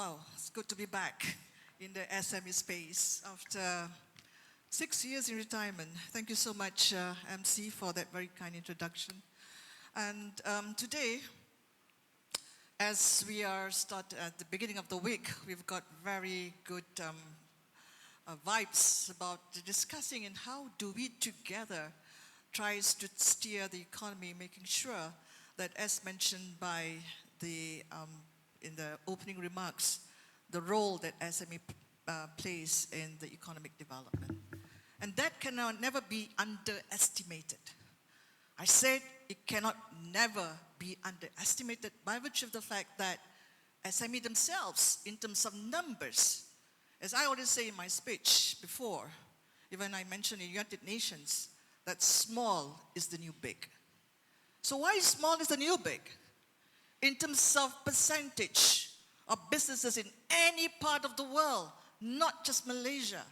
Wow, it's good to be back in the SME space after 6 years in retirement. Thank you so much, MC, for that very kind introduction. And today, as we are at the beginning of the week, we've got very good vibes about discussing and how do we together tries to steer the economy, making sure that, as mentioned by in the opening remarks, the role that SME plays in the economic development. And that cannot never be underestimated. I said it cannot never be underestimated by virtue of the fact that SME themselves, in terms of numbers, as I always say in my speech before, even I mentioned in United Nations, that small is the new big. So why small is the new big? In terms of percentage of businesses in any part of the world, not just Malaysia,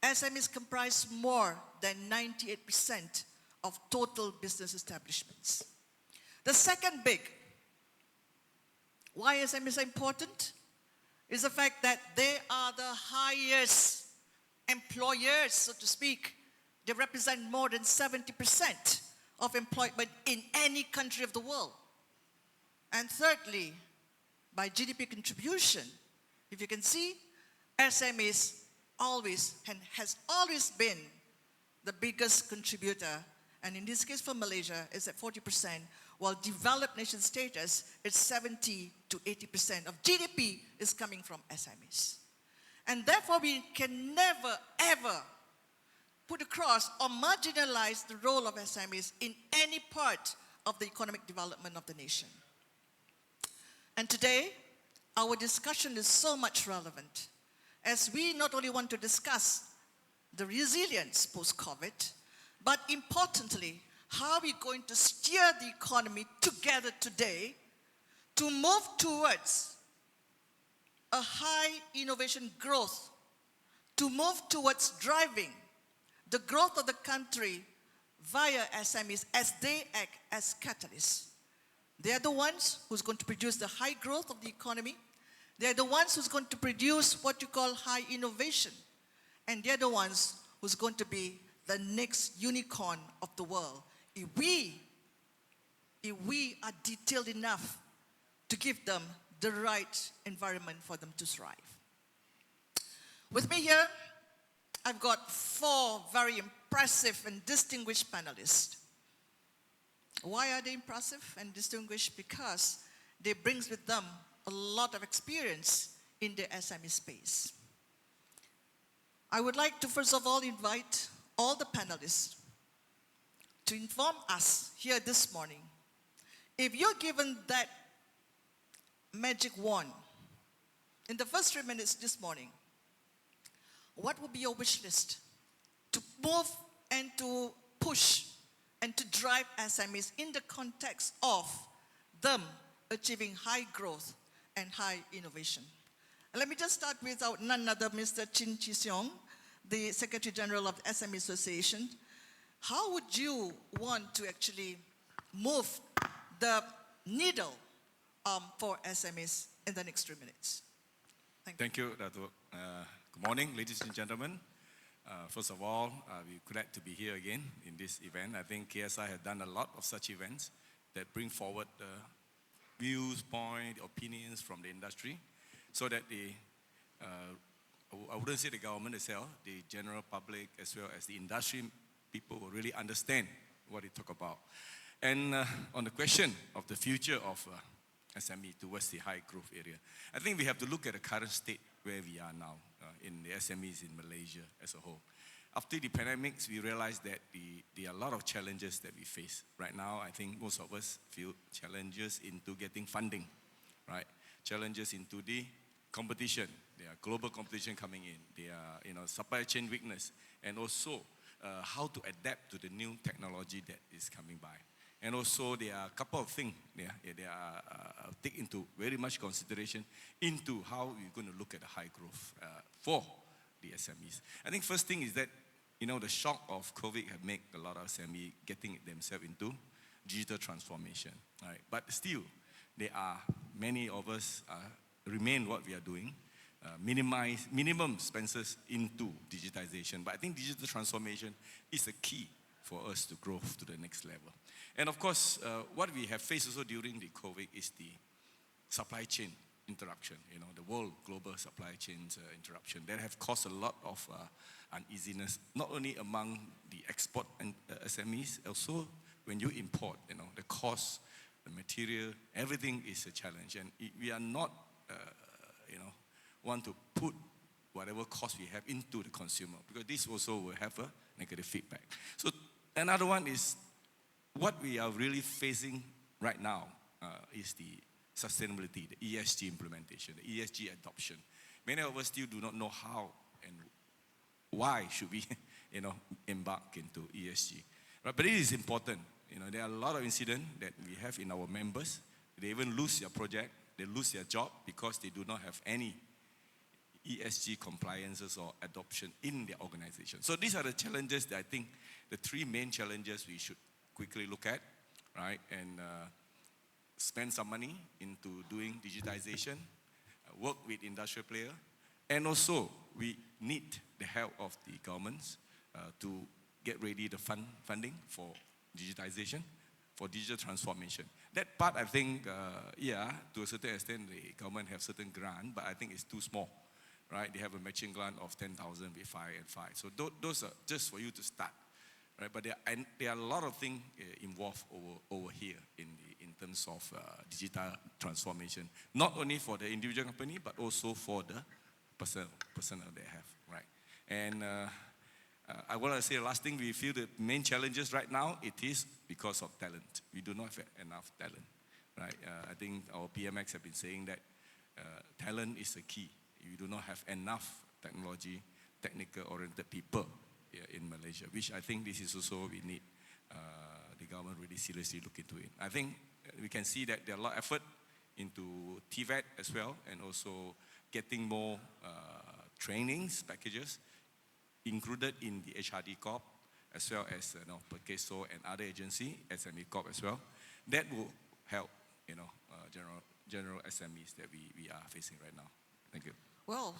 SMEs comprise more than 98% of total business establishments. The second big, why SMEs are important, is the fact that they are the highest employers, so to speak. They represent more than 70% of employment in any country of the world. And thirdly, by GDP contribution, if you can see, SMEs always and has always been the biggest contributor, and in this case for Malaysia, it's at 40%, while developed nation status is 70 to 80% of GDP is coming from SMEs. And therefore, we can never, ever put across or marginalize the role of SMEs in any part of the economic development of the nation. And today, our discussion is so much relevant, as we not only want to discuss the resilience post-COVID, but importantly, how we're going to steer the economy together today to move towards a high innovation growth, to move towards driving the growth of the country via SMEs as they act as catalysts. They are the ones who's going to produce the high growth of the economy. They are the ones who's going to produce what you call high innovation. And they're the ones who's going to be the next unicorn of the world. If we are detailed enough to give them the right environment for them to thrive. With me here, I've got 4 very impressive and distinguished panelists. Why are they impressive and distinguished? Because they bring with them a lot of experience in the SME space. I would like to first of all invite all the panelists to inform us here this morning, if you're given that magic wand in the first 3 minutes this morning, what would be your wish list to move and to push and to drive SMEs in the context of them achieving high growth and high innovation? And let me just start with none other Mr. Chin Chi Siong, the Secretary General of the SME Association. How would you want to actually move the needle for SMEs in the next 3 minutes? Thank you, Dato'. Good morning, ladies and gentlemen. First of all, we're glad to be here again in this event. I think KSI has done a lot of such events that bring forward the views, points, opinions from the industry, so that I wouldn't say the government itself, the general public as well as the industry people will really understand what they talk about. And on the question of the future of SME towards the high growth area, I think we have to look at the current state where we are now in the SMEs in Malaysia as a whole. After the pandemics, we realized that there are a lot of challenges that we face. Right now, I think most of us feel challenges into getting funding, right? Challenges into the competition. There are global competition coming in. There are, supply chain weakness, and also how to adapt to the new technology that is coming by. And also, there are a couple of things they are take into very much consideration into how we're going to look at the high growth for the SMEs. I think first thing is that, the shock of COVID have made a lot of SME getting themselves into digital transformation, right? But still, there are many of us remain what we are doing, minimize minimum expenses into digitization. But I think digital transformation is a key for us to grow to the next level. And of course, what we have faced also during the COVID is the supply chain interruption, the world global supply chains interruption that have caused a lot of uneasiness, not only among the export and SMEs, also when you import, the cost, the material, everything is a challenge. And we are not, want to put whatever cost we have into the consumer, because this also will have a negative feedback. So another one is what we are really facing right now is the sustainability, the ESG implementation, the ESG adoption. Many of us still do not know how and why should we, embark into ESG. Right? But it is important. There are a lot of incidents that we have in our members. They even lose their project, they lose their job because they do not have any ESG compliances or adoption in their organization. So these are the challenges that I think the three main challenges we should quickly look at, right? And spend some money into doing digitization, work with industrial player, and also we need the help of the governments to get ready the funding for digitization, for digital transformation. That part, I think, to a certain extent, the government have certain grant, but I think it's too small, right? They have a matching grant of 10,000 with 5 and 5. So those are just for you to start, right? But there are a lot of things involved over here in terms of digital transformation, not only for the individual company, but also for the personnel they have, right? And I want to say the last thing, we feel the main challenges right now, it is because of talent. We do not have enough talent, right? I think our PMX have been saying that talent is the key. We do not have enough technical-oriented people here in Malaysia, which I think this is also we need the government really seriously look into it. I think we can see that there are a lot of effort into TVET as well, and also getting more trainings, packages, included in the HRD Corp, as well as Perkeso and other agency, SME Corp as well. That will help, general SMEs that we are facing right now. Thank you. Well,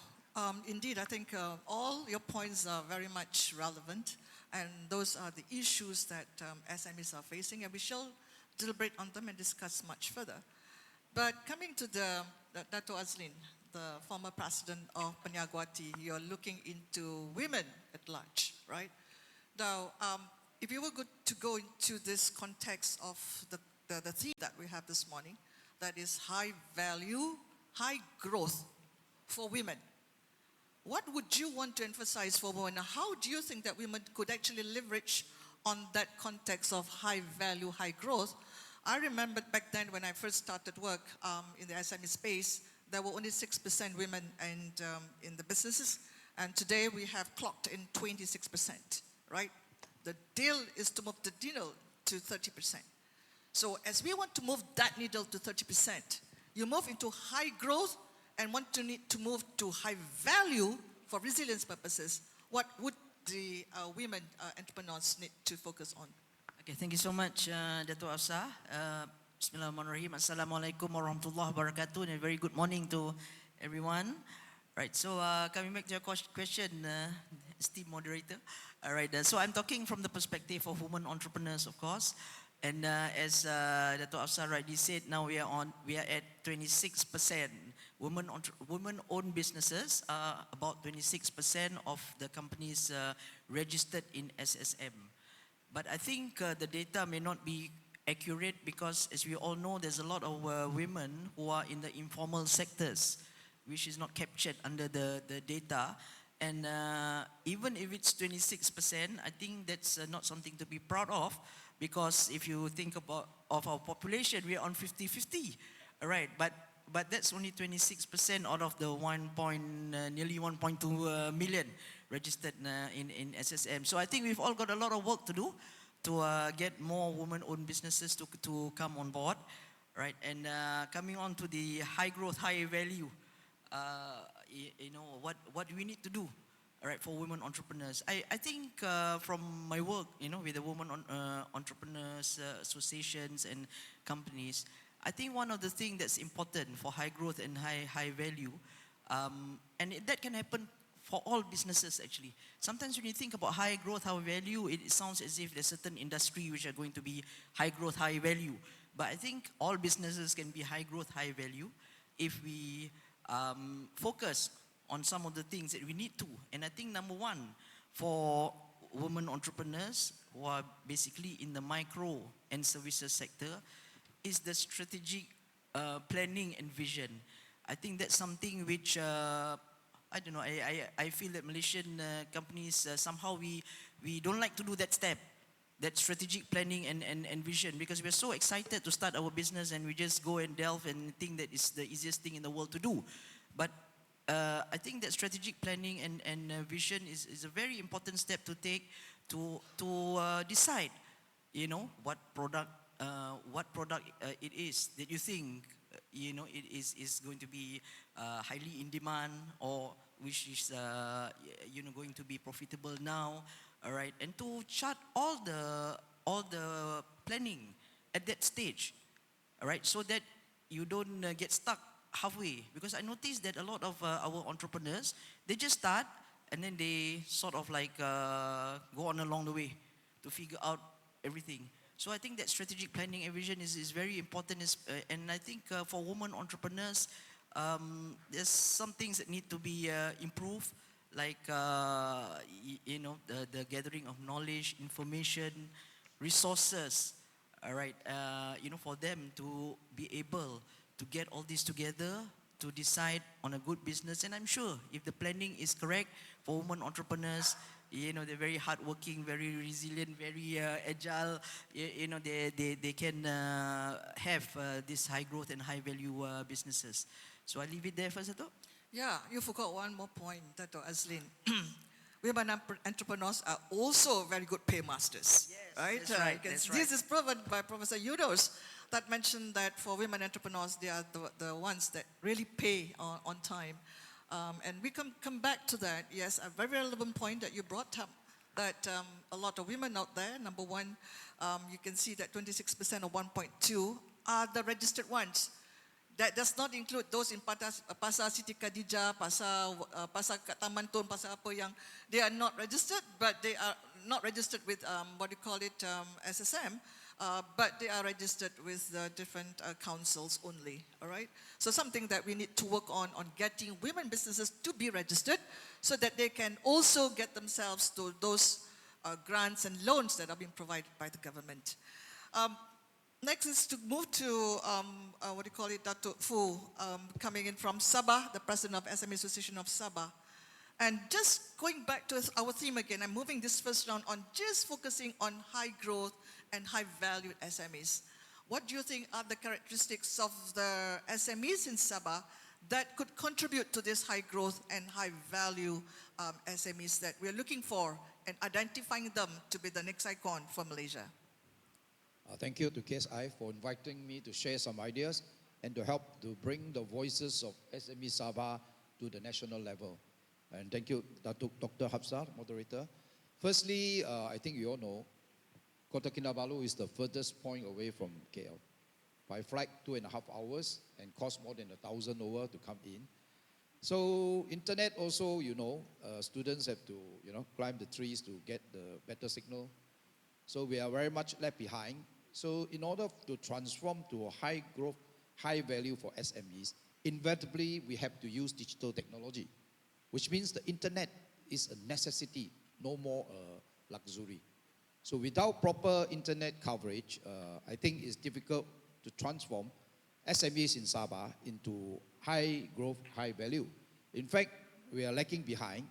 indeed, I think all your points are very much relevant, and those are the issues that SMEs are facing, and we shall deliberate on them and discuss much further. But coming to the Dato' Azlin, the former president of Peniagawati, you're looking into women at large, right? Now, if you were to go into this context of the theme that we have this morning, that is high value, high growth for women, what would you want to emphasize for women? How do you think that women could actually leverage on that context of high value, high growth? I remember back then when I first started work in the SME space, there were only 6% women in the businesses, and today we have clocked in 26%, right? The deal is to move the needle to 30%. So as we want to move that needle to 30%, you move into high growth and need to move to high value for resilience purposes. What would the women entrepreneurs need to focus on? Okay, thank you so much, Dato' Afsa. Bismillahirrahmanirrahim. Assalamualaikum warahmatullahi wabarakatuh, and a very good morning to everyone. Right, so coming back to your question, esteemed moderator. All right, so I'm talking from the perspective of women entrepreneurs, of course. And as Dato' Afsa rightly said, now we are at 26%. Women-owned businesses are about 26% of the companies registered in SSM. But I think the data may not be accurate because, as we all know, there's a lot of women who are in the informal sectors, which is not captured under the data. And even if it's 26%, I think that's not something to be proud of, because if you think of our population, we are on 50-50, right? But that's only 26% out of the nearly 1.2 million registered in SSM. So I think we've all got a lot of work to do to get more women-owned businesses to come on board, right? And coming on to the high growth, high value, what do we need to do, right, for women entrepreneurs? I think from my work, with the women entrepreneurs associations and companies, I think one of the things that's important for high growth and high value, that can happen for all businesses actually. Sometimes when you think about high growth, high value, it sounds as if there's certain industry which are going to be high growth, high value. But I think all businesses can be high growth, high value if we focus on some of the things that we need to. And I think number one, for women entrepreneurs who are basically in the micro and services sector, is the strategic planning and vision. I think that's something which I don't know, I feel that Malaysian companies, somehow we don't like to do that step, that strategic planning and vision, because we're so excited to start our business and we just go and delve and think that it's the easiest thing in the world to do. But I think that strategic planning and vision is a very important step to take to decide, you know, what product it is that you think it is going to be highly in demand, or which is going to be profitable now, all right, and to chart all the planning at that stage, all right, so that you don't get stuck halfway. Because I noticed that a lot of our entrepreneurs, they just start and then they sort of like go on along the way to figure out everything. So I think that strategic planning and vision is very important. And I think for women entrepreneurs, there's some things that need to be improved, like the gathering of knowledge, information, resources. All right, for them to be able to get all this together to decide on a good business. And I'm sure if the planning is correct for women entrepreneurs, they're very hardworking, very resilient, very agile. They can have this high growth and high value businesses. So I leave it there first, Dato'. Yeah, you forgot one more point, Dato' Azlin. Women entrepreneurs are also very good paymasters. Yes, right? that's right, This that's right. is proven by Professor Yudos, that mentioned that for women entrepreneurs, they are the ones that really pay on time. And we come back to that. Yes, a very relevant point that you brought up, that a lot of women out there, number one, you can see that 26% of 1.2 are the registered ones. That does not include those in Pasar Siti Khadijah, Pasar Kat Taman Tun, Pasar apa yang they are not registered, but they are not registered with SSM, but they are registered with different councils only, all right? So something that we need to work on getting women businesses to be registered so that they can also get themselves to those grants and loans that are being provided by the government. Next is to move to, Dato' Fu, coming in from Sabah, the president of SME Association of Sabah. And just going back to our theme again, I'm moving this first round on just focusing on high growth and high value SMEs. What do you think are the characteristics of the SMEs in Sabah that could contribute to this high growth and high value SMEs that we're looking for and identifying them to be the next icon for Malaysia? Thank you to KSI for inviting me to share some ideas and to help to bring the voices of SME Sabah to the national level. And thank you, Dr. Hafsar, moderator. Firstly, I think you all know, Kota Kinabalu is the furthest point away from KL. By flight, 2.5 hours, and cost more than 1,000 over to come in. So internet also, students have to, climb the trees to get the better signal. So we are very much left behind. So in order to transform to a high growth, high value for SMEs, inevitably we have to use digital technology, which means the internet is a necessity, no more a luxury. So without proper internet coverage, I think it's difficult to transform SMEs in Sabah into high growth, high value. In fact, we are lagging behind.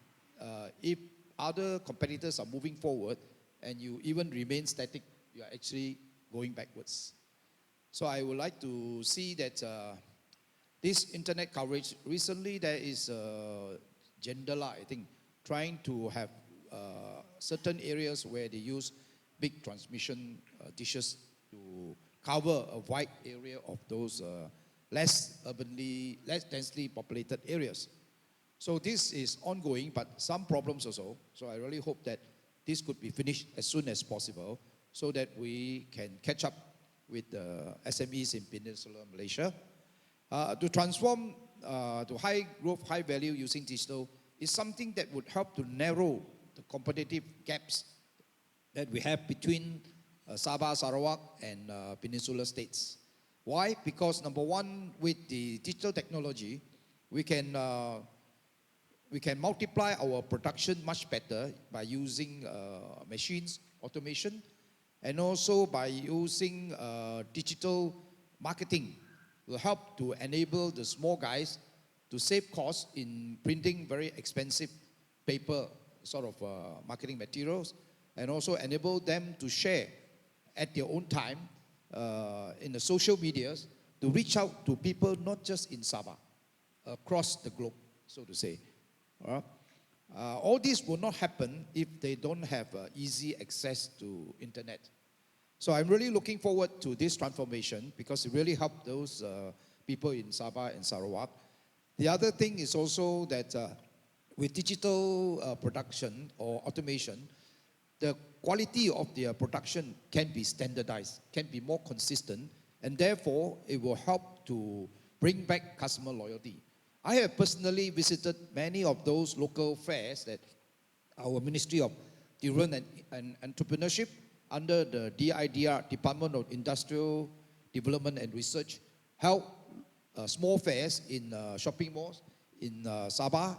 If other competitors are moving forward and you even remain static, you are actually going backwards. So I would like to see that this internet coverage, recently there is Jendela, I think, trying to have certain areas where they use big transmission dishes to cover a wide area of those less densely populated areas. So this is ongoing, but some problems also. So I really hope that this could be finished as soon as possible so that we can catch up with the SMEs in Peninsular Malaysia. To transform to high growth, high value using digital is something that would help to narrow the competitive gaps that we have between Sabah, Sarawak and Peninsular states. Why? Because number one, with the digital technology, we can multiply our production much better by using machines, automation, and also by using digital marketing will help to enable the small guys to save costs in printing very expensive paper sort of marketing materials, and also enable them to share at their own time in the social medias to reach out to people not just in Sabah, across the globe, so to say. All this will not happen if they don't have easy access to internet. So I'm really looking forward to this transformation because it really helped those people in Sabah and Sarawak. The other thing is also that with digital production or automation, the quality of their production can be standardized, can be more consistent, and therefore it will help to bring back customer loyalty. I have personally visited many of those local fairs that our Ministry of Development and Entrepreneurship under the DIDR, Department of Industrial Development and Research, held small fairs in shopping malls in Sabah,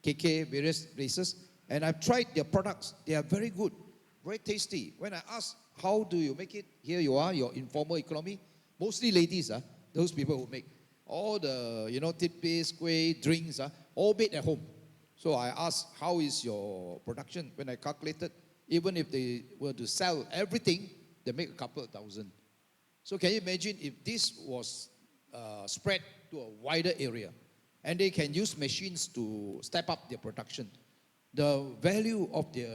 KK, various places, and I've tried their products. They are very good, very tasty. When I ask, how do you make it? Here you are, your informal economy. Mostly ladies, those people who make all the, toothpaste, kueh, drinks, all made at home. So I asked, how is your production? When I calculated, even if they were to sell everything, they make a couple of thousand. So can you imagine if this was spread to a wider area, and they can use machines to step up their production, the value of their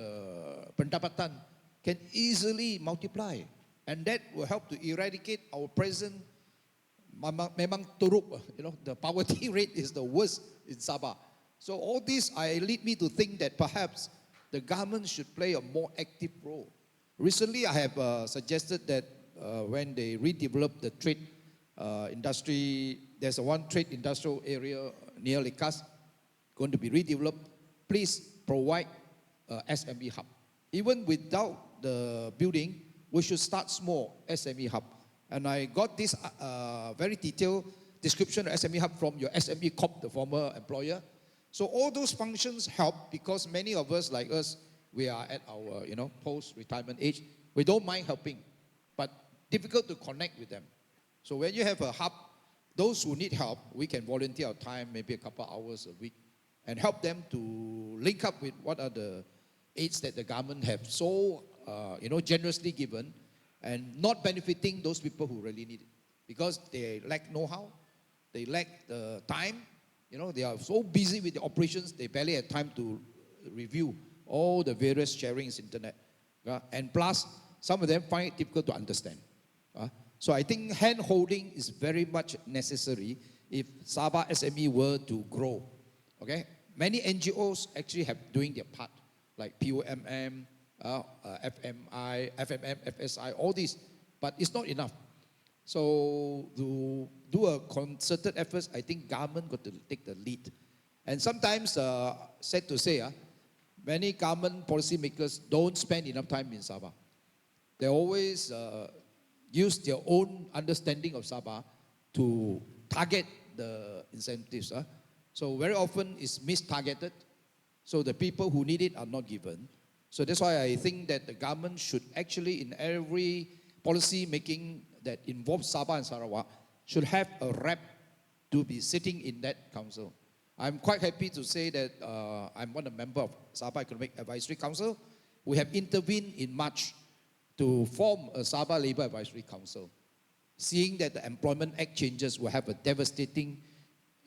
pendapatan can easily multiply, and that will help to eradicate our present memang teruk, the poverty rate is the worst in Sabah. So all this lead me to think that perhaps the government should play a more active role. Recently, I have suggested that when they redevelop the trade industry, there's one trade industrial area near Lekas going to be redeveloped. Please provide SME hub. Even without the building, we should start small SME hub. And I got this very detailed description of SME hub from your SME Corp, the former employer. So all those functions help because many of us, like us, we are at our post-retirement age. We don't mind helping, but difficult to connect with them. So when you have a hub, those who need help, we can volunteer our time, maybe a couple hours a week, and help them to link up with what are the aids that the government have so generously given, and not benefiting those people who really need it because they lack know-how, they lack the time. They are so busy with the operations, they barely have time to review all the various sharings internet. And plus, some of them find it difficult to understand. So I think hand-holding is very much necessary if Sabah SME were to grow. Okay? Many NGOs actually have doing their part, like POMM, FMI, FMM, FSI, all these, but it's not enough. So to do a concerted effort, I think government got to take the lead. And sometimes, sad to say, many government policymakers don't spend enough time in Sabah. They always use their own understanding of Sabah to target the incentives. So very often it's mistargeted. So the people who need it are not given. So that's why I think that the government should actually, in every policy making that involves Sabah and Sarawak, should have a rep to be sitting in that council. I'm quite happy to say that I'm one member of Sabah Economic Advisory Council. We have intervened in March to form a Sabah Labour Advisory Council, seeing that the Employment Act changes will have a devastating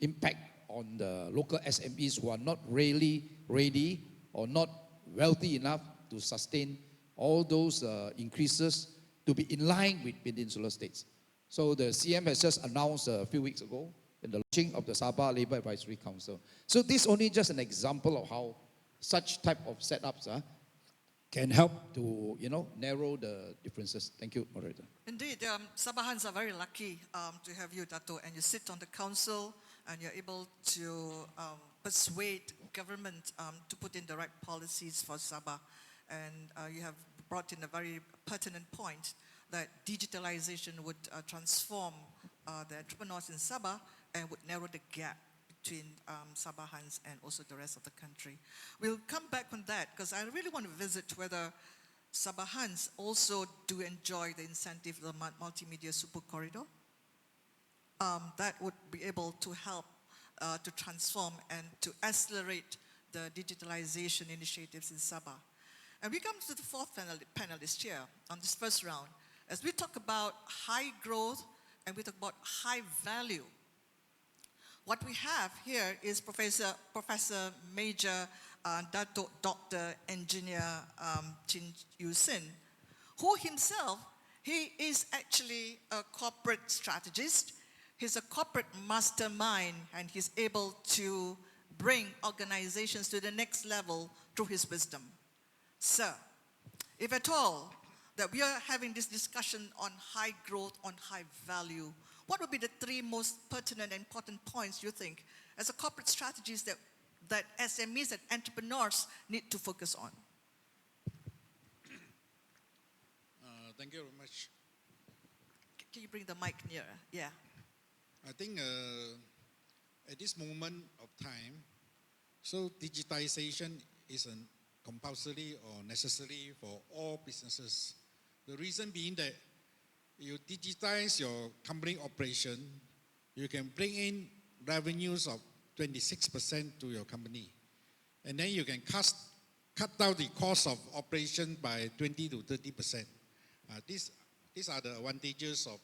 impact on the local SMEs who are not really ready or not wealthy enough to sustain all those increases to be in line with Peninsular states. So the CM has just announced a few weeks ago in the launching of the Sabah Labour Advisory Council. So this is only just an example of how such type of setups can help to, narrow the differences. Thank you, moderator. Indeed, Sabahans are very lucky to have you, Dato, and you sit on the council and you're able to persuade government to put in the right policies for Sabah. And you have brought in a very pertinent point that digitalization would transform the entrepreneurs in Sabah and would narrow the gap between Sabahans and also the rest of the country. We'll come back on that because I really want to visit whether Sabahans also do enjoy the incentive of the multimedia super corridor. That would be able to help to transform and to accelerate the digitalization initiatives in Sabah. And we come to the fourth panelist here on this first round. As we talk about high growth and we talk about high value, what we have here is Professor Major Dato Dr. Engineer Chin Yu-sin, who himself, he is actually a corporate strategist. He's a corporate mastermind, and he's able to bring organizations to the next level through his wisdom. Sir, if at all that we are having this discussion on high growth, on high value, what would be the three most pertinent and important points you think as a corporate strategies that SMEs and entrepreneurs need to focus on? Thank you very much. Can you bring the mic nearer? Yeah. I think at this moment of time, so digitization isn't compulsory or necessary for all businesses. The reason being that you digitize your company operation, you can bring in revenues of 26% to your company. And then you can cut down the cost of operation by 20 to 30%. These are the advantages of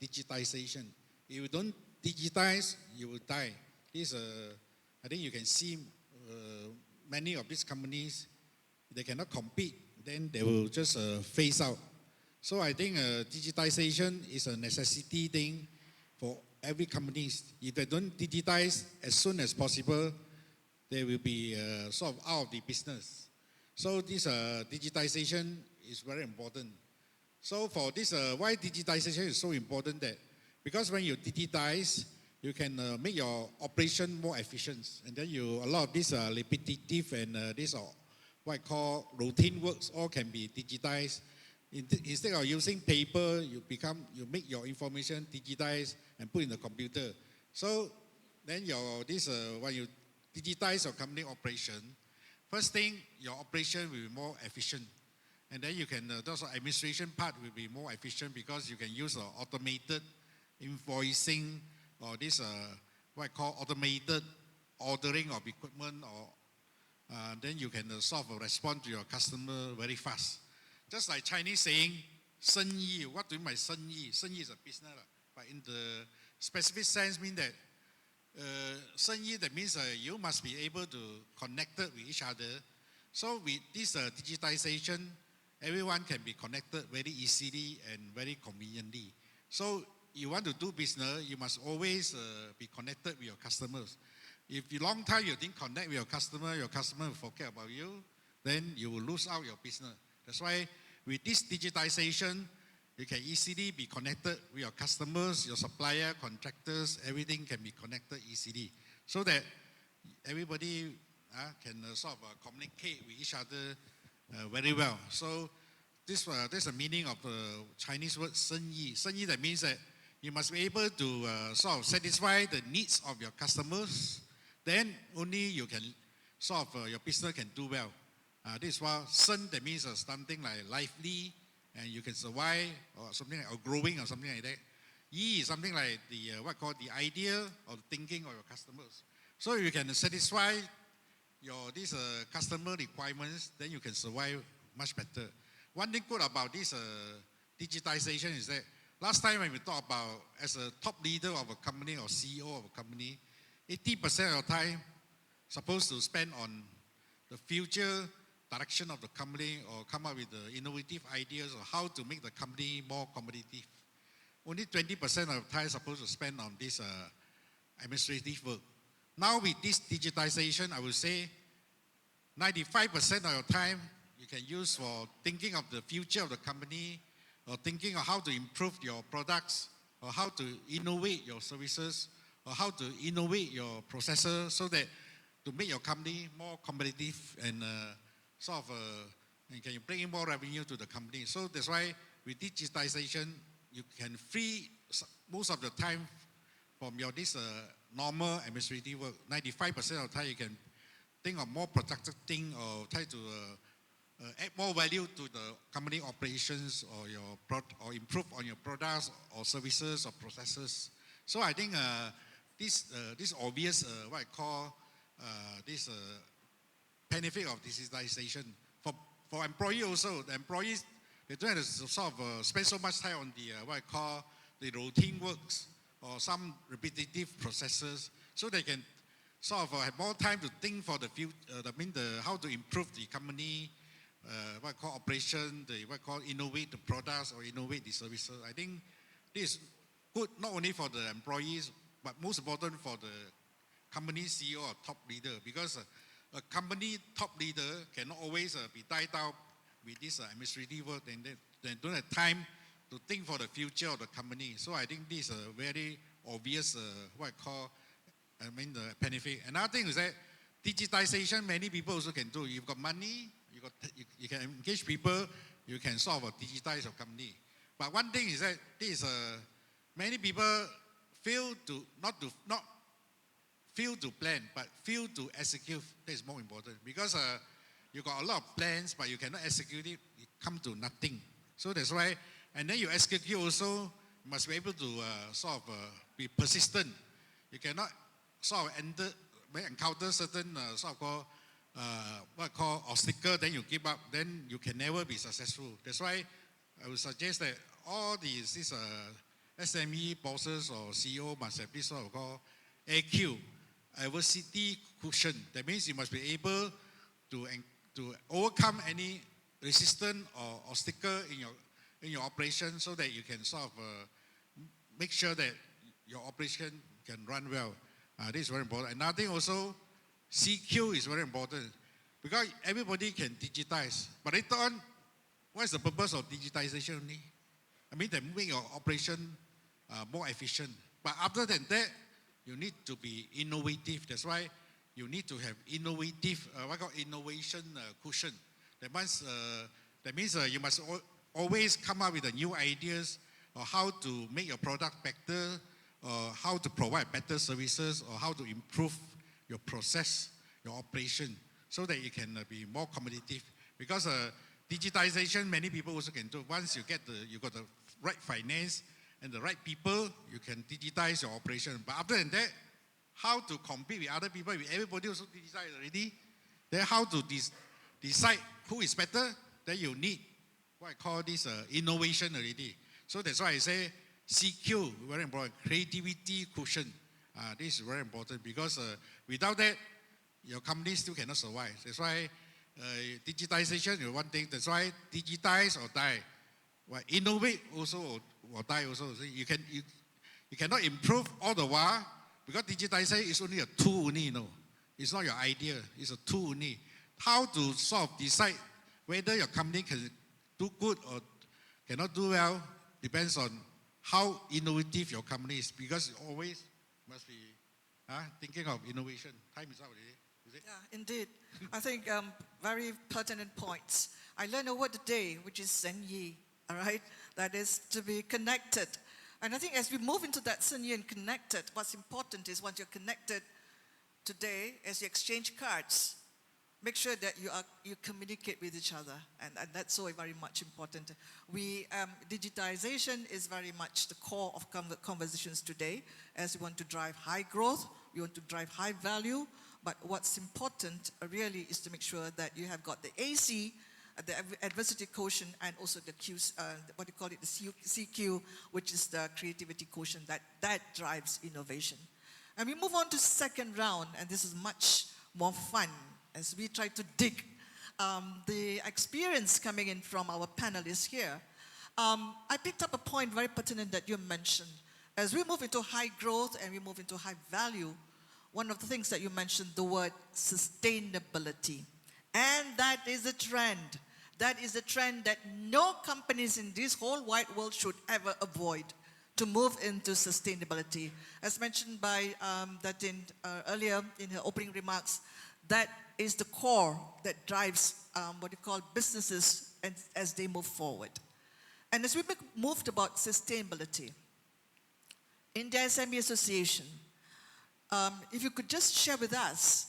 digitization. If you don't digitize, you will die. I think you can see many of these companies, they cannot compete, then they will just phase out. So I think digitization is a necessity thing for every company. If they don't digitize as soon as possible, they will be sort of out of the business. So this digitization is very important. So for this, why digitization is so important that because when you digitize, you can make your operation more efficient. And then a lot of these repetitive and these what I call routine works all can be digitized. Instead of using paper, you make your information digitized and put in the computer. So then when you digitize your company operation, first thing, your operation will be more efficient. And then you can, also administration part will be more efficient because you can use automated invoicing or this, what I call automated ordering of equipment, or then you can sort of respond to your customer very fast. Just like Chinese saying, 生意, what do you mean by 生意? 生意 is a business, but in the specific sense mean that 生意 that means you must be able to connect with each other. So with this digitization, everyone can be connected very easily and very conveniently. So you want to do business, you must always be connected with your customers. If you long time you didn't connect with your customer will forget about you, then you will lose out your business. That's why with this digitization, you can easily be connected with your customers, your supplier, contractors, everything can be connected easily. So that everybody can sort of communicate with each other very well. So this is the meaning of the Chinese word 生意. 生意 that means that you must be able to sort of satisfy the needs of your customers. Then only you can sort of your business can do well. This is what 生 that means something like lively and you can survive or something like, or growing or something like that. 意 is something like what called the idea or the thinking of your customers. So if you can satisfy these customer requirements, then you can survive much better. One thing good about this digitization is that last time when we talk about as a top leader of a company or CEO of a company, 80% of the time supposed to spend on the future direction of the company or come up with the innovative ideas of how to make the company more competitive. Only 20% of the time supposed to spend on this administrative work. Now with this digitization, I would say 95% of your time you can use for thinking of the future of the company, or thinking of how to improve your products, or how to innovate your services, or how to innovate your processes so that to make your company more competitive and and can you bring in more revenue to the company. So that's why with digitization, you can free most of the time from your normal administrative work. 95% of the time you can think of more productive thing or try to add more value to the company operations or improve on your products or services or processes. So I think this obvious what I call this benefit of digitization for employee also. The employees, they don't have to spend so much time on the what I call the routine works or some repetitive processes, so they can have more time to think for the future. How to improve the company, what I call operation, what I call innovate the products or innovate the services. I think this is good not only for the employees, but most important for the company CEO or top leader, because a company top leader cannot always be tied down with this administrative work, and they don't have time to think for the future of the company. So I think this is a very obvious what I call the benefit. Another thing is that digitization, many people also can do. You've got money, you can engage people, you can digitize your company. But one thing is that many people fail to plan, but fail to execute. That is more important, because you got a lot of plans, but you cannot execute it. It come to nothing. So that's why, and then you execute also, you must be able to be persistent. You cannot encounter certain what I call obstacle, then you give up, then you can never be successful. That's why I would suggest that all these SME bosses or CEO must have this called AQ, adversity cushion. That means you must be able to overcome any resistance or obstacle in your operation, so that you can make sure that your operation can run well. This is very important. Another thing also, CQ is very important, because everybody can digitize. But later on, what is the purpose of digitization only? They make your operation more efficient. But other than that, you need to be innovative. That's why you need to have innovative, what I call innovation cushion. That means you must always come up with the new ideas, or how to make your product better, or how to provide better services, or how to improve your process, your operation, so that you can be more competitive. Because digitization, many people also can do. Once you got the right finance and the right people, you can digitize your operation. But other than that, how to compete with other people? If everybody also digitized already, then how to decide who is better? Then you need what I call this innovation already. So that's why I say CQ, very important, creativity cushion. This is very important, because without that, your company still cannot survive. That's why digitization is one thing. That's why digitize or die. Well, innovate also or die also. So you cannot improve all the while, because digitization is only a tool only, It's not your idea, it's a tool only. How to decide whether your company can do good or cannot do well depends on how innovative your company is, because you always must be thinking of innovation. Time is up already. Is it? Yeah, indeed. I think very pertinent points. I learned a word today, which is Senyi, all right? That is to be connected. And I think as we move into that Senyi and connected, what's important is once you're connected today, as you exchange cards, make sure that you communicate with each other, and that's so very much important. Digitization is very much the core of conversations today, as we want to drive high growth, we want to drive high value, but what's important really is to make sure that you have got the AC, the adversity quotient, and also the Q, what do you call it, the CQ, which is the creativity quotient, that drives innovation. And we move on to second round, and this is much more fun, as we try to dig the experience coming in from our panelists here. I picked up a point very pertinent that you mentioned. As we move into high growth and we move into high value, one of the things that you mentioned, the word sustainability. And that is a trend. That is a trend that no companies in this whole wide world should ever avoid, to move into sustainability. As mentioned by Datin earlier in her opening remarks, that is the core that drives what you call businesses as they move forward. And as we moved about sustainability, in the SME Association, if you could just share with us,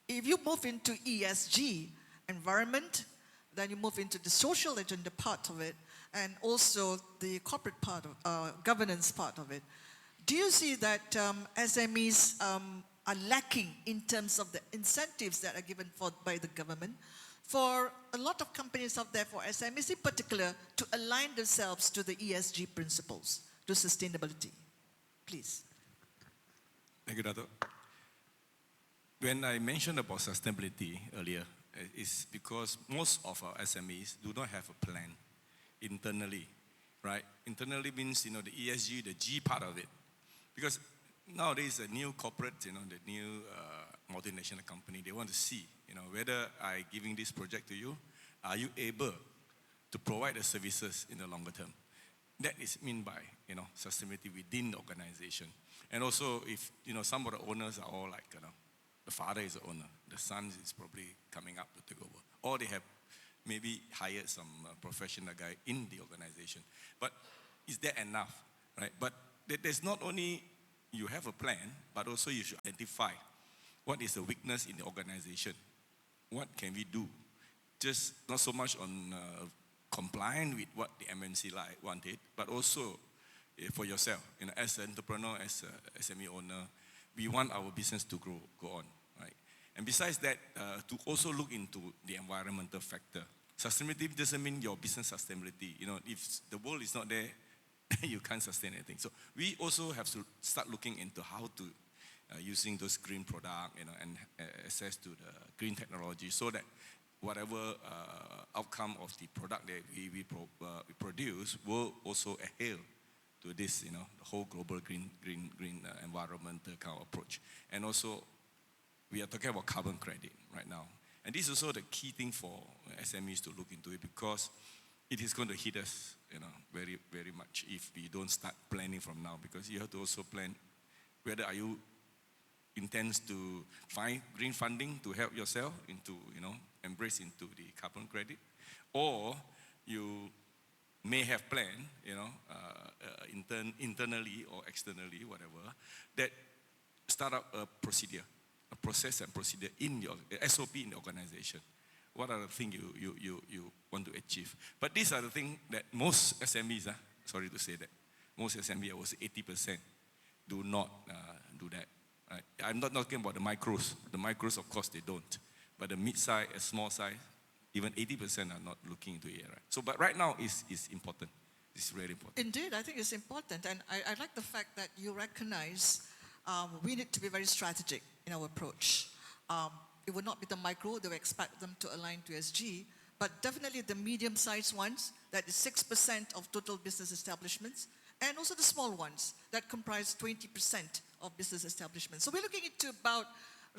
if you move into ESG, environment, then you move into the social agenda part of it, and also the corporate part of governance part of it. Do you see that SMEs are lacking in terms of the incentives that are given by the government for a lot of companies out there, for SMEs in particular, to align themselves to the ESG principles, to sustainability? Please. Thank you, Dato'. When I mentioned about sustainability earlier, it's because most of our SMEs do not have a plan internally, right? Internally means, the ESG, the G part of it. Because nowadays, the new corporate, the new multinational company, they want to see, whether I giving this project to you, are you able to provide the services in the longer term? That is meant by, sustainability within the organization. And also, if, some of the owners are all like, the father is the owner, the son is probably coming up to take over. Or they have maybe hired some professional guy in the organization. But is that enough, right? But there's not only you have a plan, but also you should identify what is the weakness in the organization. What can we do? Just not so much on complying with what the MNC wanted, but also for yourself, as an entrepreneur, as an SME owner, we want our business to go on, right? And besides that, to also look into the environmental factor. Sustainability doesn't mean your business sustainability. If the world is not there, you can't sustain anything. So we also have to start looking into how to using those green products, and access to the green technology, so that whatever outcome of the product that we produce will also adhere to this, the whole global green environmental kind of approach. And also, we are talking about carbon credit right now. And this is also the key thing for SMEs to look into it, because it is going to hit us, very, very much if we don't start planning from now. Because you have to also plan whether are you intends to find green funding to help yourself into, embrace into the carbon credit, or you may have planned, internally or externally, whatever, that start up a process and procedure in your SOP in the organization. What are the things you want to achieve? But these are the things that most SMEs, sorry to say that, most SMEs, I would say 80%, do not do that. Right? I'm not talking about the micros. The micros, of course, they don't. But the mid-size, small size, even 80% are not looking into it. Right? So, but right now is important. It's really important. Indeed, I think it's important. And I like the fact that you recognize we need to be very strategic in our approach. It would not be the micro, they will expect them to align to ESG, but definitely the medium-sized ones, that is 6% of total business establishments, and also the small ones that comprise 20% of business establishments. So we're looking into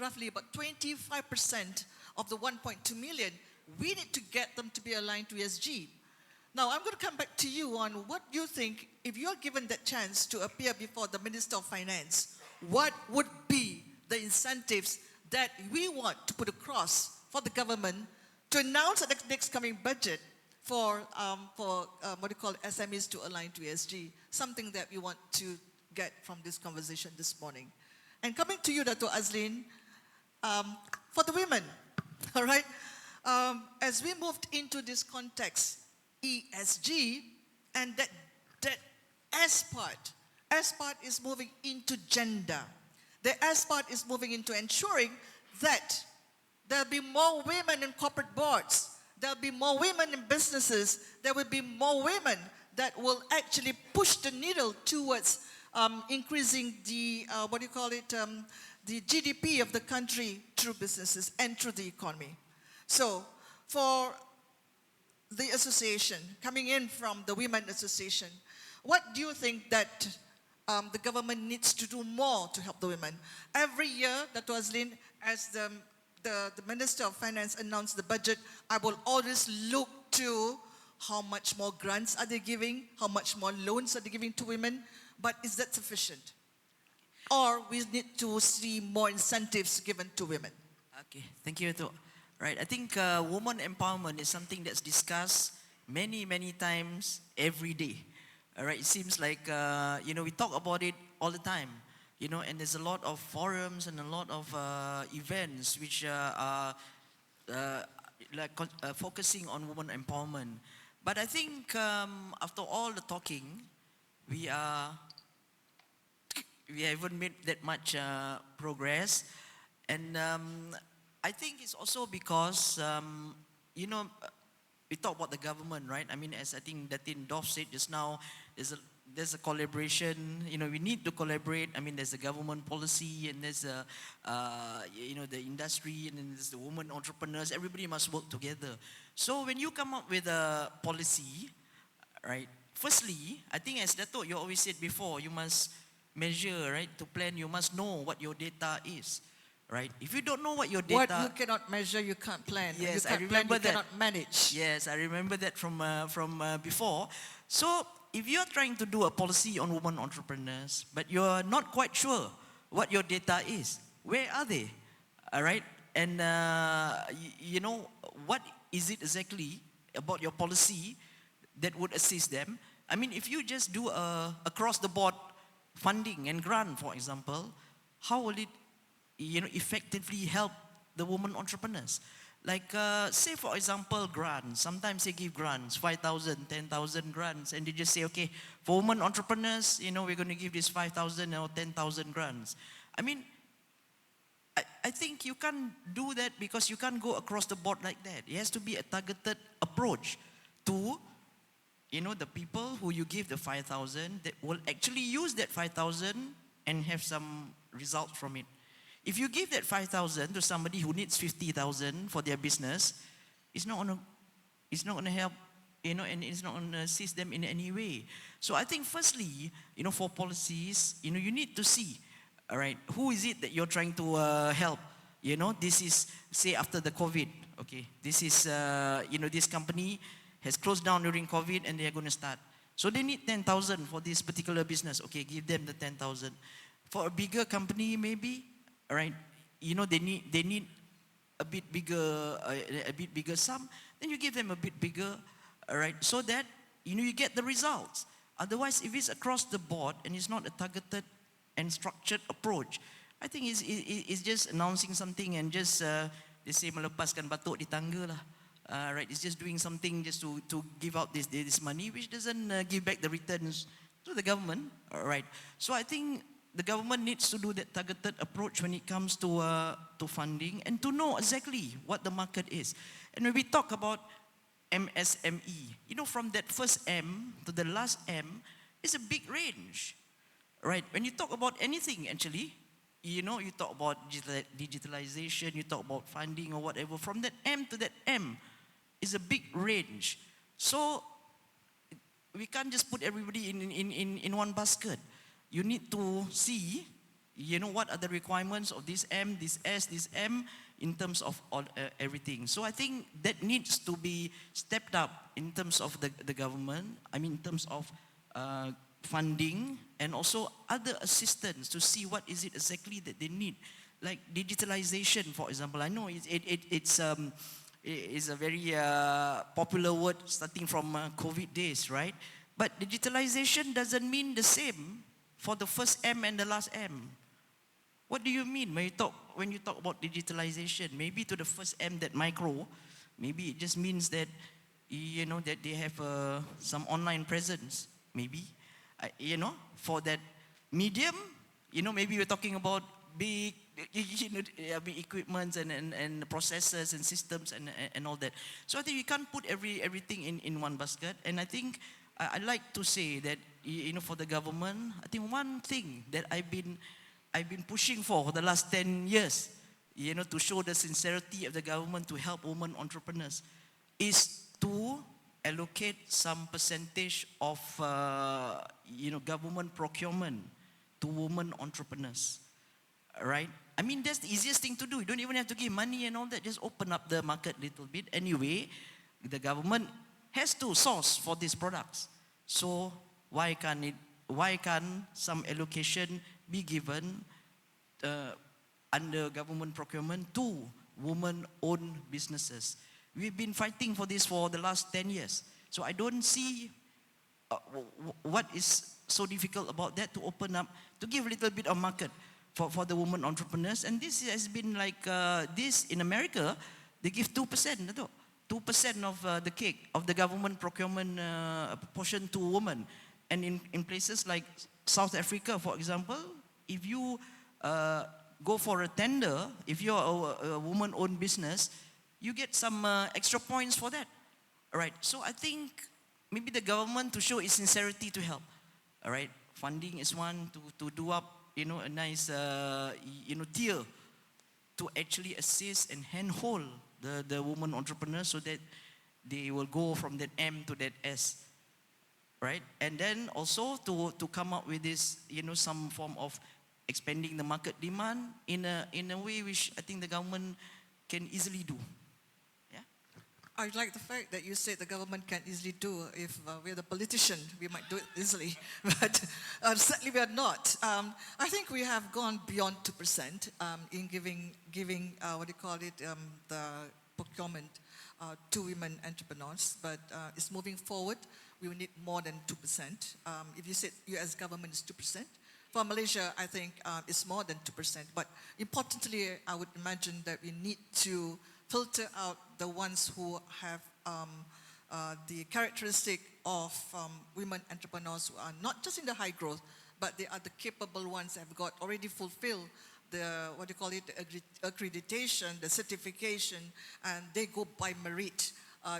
roughly about 25% of the 1.2 million. We need to get them to be aligned to ESG. Now, I'm going to come back to you on what you think, if you're given that chance to appear before the Minister of Finance, what would be the incentives that we want to put across for the government to announce at the next coming budget for what you call SMEs to align to ESG, something that we want to get from this conversation this morning. And coming to you, Dato' Azlin, for the women, all right, as we moved into this context, ESG, and that S part is moving into gender. The S part is moving into ensuring that there'll be more women in corporate boards, there'll be more women in businesses, there will be more women that will actually push the needle towards increasing the, the GDP of the country through businesses and through the economy. So for the association, coming in from the Women Association, what do you think that the government needs to do more to help the women? Every year, Dato' Azlin, as the the Minister of Finance announced the budget, I will always look to how much more grants are they giving, how much more loans are they giving to women, but is that sufficient? Or we need to see more incentives given to women? Okay, thank you, Dato'. Right, I think woman empowerment is something that's discussed many, many times every day. All right, it seems like, we talk about it all the time, and there's a lot of forums and a lot of events which are focusing on woman empowerment. But I think after all the talking, we haven't made that much progress. And I think it's also because, we talk about the government, right? I mean, as I think Datin Dorf said just now, there's a collaboration. We need to collaborate. I mean, there's a government policy, and there's the industry, and then there's the women entrepreneurs. Everybody must work together. So when you come up with a policy, right? Firstly, I think as Dato' you always said before, you must measure, right? To plan, you must know what your data is, right? If you don't know what your data... What you cannot measure, you can't plan. Yes, you can't I remember plan, you that. cannot manage. Yes, I remember that from before. So if you're trying to do a policy on women entrepreneurs, but you're not quite sure what your data is, where are they? All right? And, what is it exactly about your policy that would assist them? I mean, if you just do across-the-board funding and grant, for example, how will it, effectively help the women entrepreneurs? Like, say, for example, grants. Sometimes they give grants, 5,000, 10,000 grants, and they just say, okay, for women entrepreneurs, we're going to give this 5,000 or 10,000 grants. I mean, I think you can't do that because you can't go across the board like that. It has to be a targeted approach to, the people who you give the 5,000 that will actually use that 5,000 and have some result from it. If you give that 5,000 to somebody who needs 50,000 for their business, it's not going to help, and it's not going to assist them in any way. So I think firstly, for policies, you need to see, all right, who is it that you're trying to help? This is, say, after the COVID, okay, this is, this company has closed down during COVID and they are going to start. So they need 10,000 for this particular business. Okay, give them the 10,000. For a bigger company, maybe, all right, they need a bit bigger sum. Then you give them a bit bigger, all right, so that you get the results. Otherwise, if it's across the board and it's not a targeted and structured approach, I think it's just announcing something and just they say melepaskan batuk di tangga lah. Right, it's just doing something just to give out this money, which doesn't give back the returns to the government. All right, so I think the government needs to do that targeted approach when it comes to funding and to know exactly what the market is. And when we talk about MSME, from that first M to the last M is a big range, right? When you talk about anything, actually, you talk about digitalization, you talk about funding or whatever. From that M to that M is a big range. So we can't just put everybody in one basket. You need to see, what are the requirements of this M, this S, this M, in terms of all, everything. So I think that needs to be stepped up in terms of the government. I mean, in terms of funding and also other assistance to see what is it exactly that they need. Like digitalization, for example. I know it's a very popular word starting from COVID days, right? But digitalization doesn't mean the same for the first M and the last M. What do you mean when you talk about digitalization? Maybe to the first M, that micro, maybe it just means that, that they have some online presence, maybe. For that medium, maybe we're talking about big, big equipments and processors and systems and all that. So I think you can't put everything in one basket. And I think I like to say that, for the government, I think one thing that I've been pushing for the last 10 years, to show the sincerity of the government to help women entrepreneurs, is to allocate some percentage of, government procurement to women entrepreneurs, right? I mean, that's the easiest thing to do. You don't even have to give money and all that. Just open up the market a little bit. Anyway, the government has to source for these products. So why can't some allocation be given under government procurement to women-owned businesses? We've been fighting for this for the last 10 years. So I don't see what is so difficult about that, to open up, to give a little bit of market for the women entrepreneurs. And this has been like this in America. They give 2%, 2% of the cake of the government procurement portion to women. And in places like South Africa, for example, if you go for a tender, if you're a woman-owned business, you get some extra points for that. All right. So I think maybe the government, to show its sincerity to help. All right. Funding is one, to do up, a nice, tier to actually assist and handhold the woman entrepreneurs so that they will go from that M to that S. Right. And then also to come up with this, some form of expanding the market demand in a way which I think the government can easily do. I like the fact that you said the government can easily do. If we're the politician, we might do it easily, but certainly we are not. I think we have gone beyond 2% in giving the procurement to women entrepreneurs, but it's moving forward. We will need more than 2%. If you said US government is 2%, for Malaysia, I think it's more than 2%. But importantly, I would imagine that we need to filter out the ones who have the characteristic of women entrepreneurs who are not just in the high growth, but they are the capable ones that have already fulfilled the, accreditation, the certification, and they go by merit.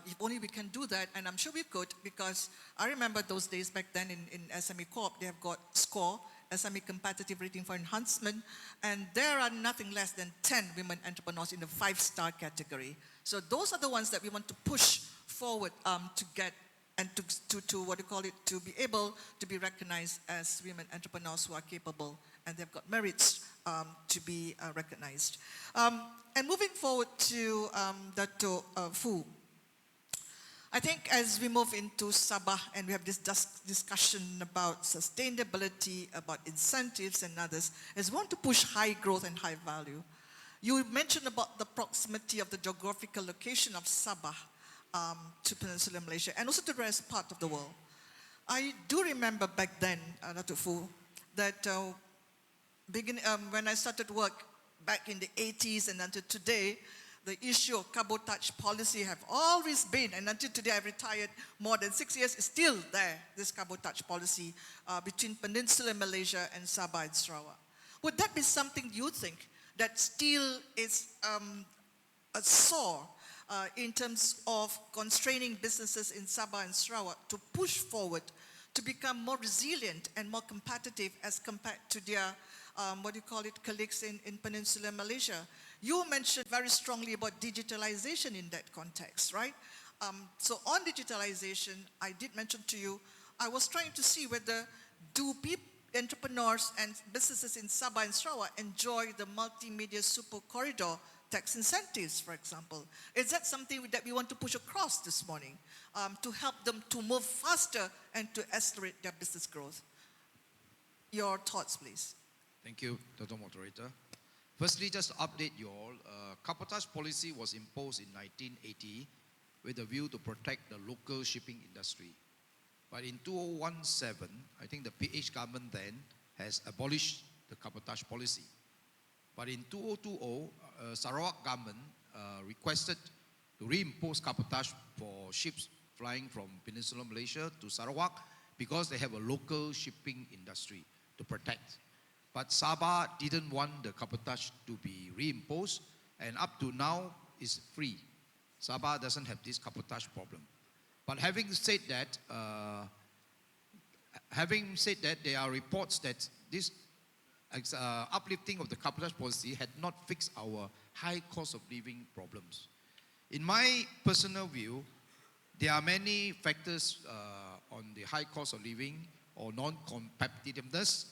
If only we can do that, and I'm sure we could, because I remember those days back then in SME Corp, they have got SCORE, SME Competitive Rating for Enhancement, and there are nothing less than 10 women entrepreneurs in the 5-star category. So those are the ones that we want to push forward to get and to be able to be recognized as women entrepreneurs who are capable and they've got merits to be recognized. And moving forward to Dato' Fu, I think as we move into Sabah and we have this discussion about sustainability, about incentives and others, as we want to push high growth and high value, you mentioned about the proximity of the geographical location of Sabah to Peninsular Malaysia and also to the rest part of the world. I do remember back then, Dato' Fu, that when I started work back in the 80s and until today, the issue of cabotage policy have always been, and until today I've retired more than 6 years, is still there, this cabotage policy between Peninsular Malaysia and Sabah and Sarawak. Would that be something you think that still is a sore in terms of constraining businesses in Sabah and Sarawak to push forward, to become more resilient and more competitive as compared to their, colleagues in Peninsular Malaysia? You mentioned very strongly about digitalization in that context, right? So on digitalization, I did mention to you, I was trying to see whether entrepreneurs and businesses in Sabah and Sarawak enjoy the multimedia super corridor tax incentives, for example. Is that something that we want to push across this morning to help them to move faster and to accelerate their business growth? Your thoughts, please. Thank you, Dr. Moderator. Firstly, just to update you all, cabotage policy was imposed in 1980 with a view to protect the local shipping industry. But in 2017, I think the PH government then has abolished the cabotage policy. But in 2020, Sarawak government requested to reimpose cabotage for ships flying from Peninsular Malaysia to Sarawak because they have a local shipping industry to protect. But Sabah didn't want the cabotage to be reimposed, and up to now is free. Sabah doesn't have this cabotage problem. But having said that, there are reports that this uplifting of the cabotage policy had not fixed our high cost of living problems. In my personal view, there are many factors on the high cost of living or non-competitiveness.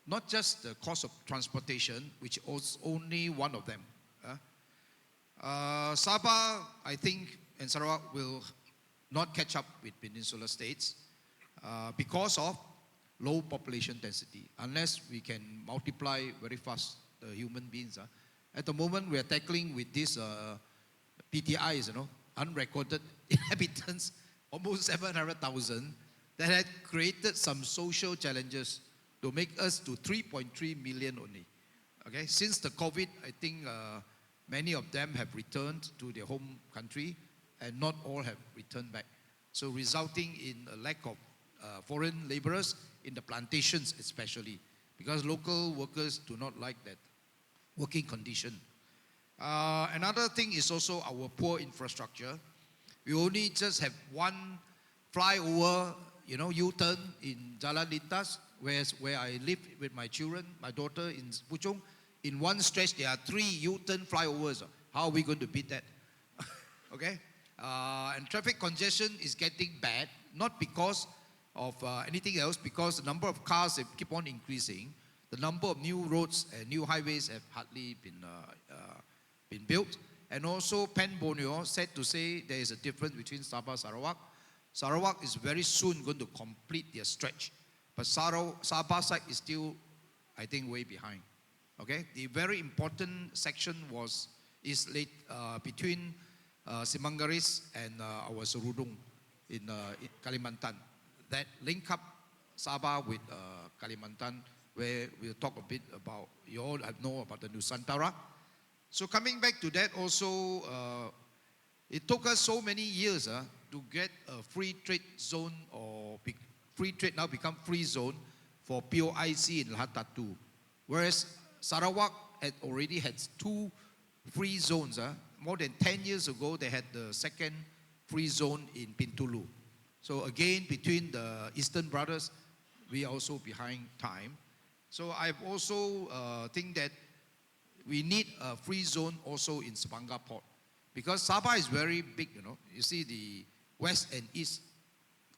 not just the cost of transportation, which is only one of them. Sabah, I think, and Sarawak will not catch up with Peninsular states because of low population density, unless we can multiply very fast the human beings. At the moment, we are tackling with these PTIs, unrecorded inhabitants, almost 700,000, that had created some social challenges to make us to 3.3 million only. Okay, since the COVID, I think many of them have returned to their home country, and not all have returned back. So resulting in a lack of foreign laborers in the plantations especially, because local workers do not like that working condition. Another thing is also our poor infrastructure. We only just have one flyover, U-turn in Jalan Lintas, where I live with my children, my daughter in Puchong. In one stretch, there are 3 U-turn flyovers. How are we going to beat that? Okay? And traffic congestion is getting bad, not because of anything else, because the number of cars have keep on increasing. The number of new roads and new highways have hardly been built. And also, Pen Borneo said to say there is a difference between Sabah and Sarawak. Sarawak is very soon going to complete their stretch, but Sabah side is still, I think, way behind. Okay, the very important section is between Simangaris and our Serudung in Kalimantan, that link up Sabah with Kalimantan, where we'll talk a bit about, you all know about the Nusantara. So coming back to that also, it took us so many years to get a free trade zone, or free trade now become free zone for POIC in Latatu, whereas Sarawak already had 2 free zones. More than 10 years ago, they had the second free zone in Pintulu. So again, between the Eastern brothers, we are also behind time. So I also think that we need a free zone also in Sabanga Port, because Sabah is very big, You see, the west and east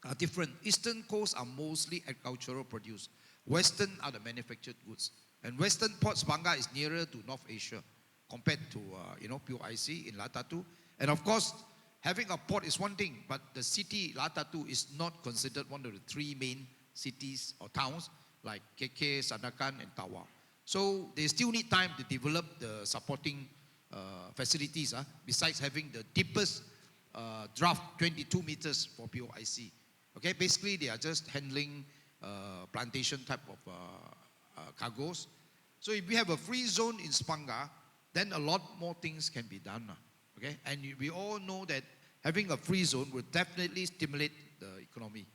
are different. Eastern coast are mostly agricultural produce. Western are the manufactured goods. And Western Port Sabanga is nearer to North Asia compared to, POIC in Latatu. And of course, having a port is one thing, but the city, Latatu, is not considered one of the 3 main cities or towns like KK, Sandakan, and Tawa. So they still need time to develop the supporting facilities, besides having the deepest draft, 22 meters for POIC. Okay, basically they are just handling plantation type of cargoes. So if we have a free zone in Spanga, then a lot more things can be done. Okay, and we all know that having a free zone will definitely stimulate the economy.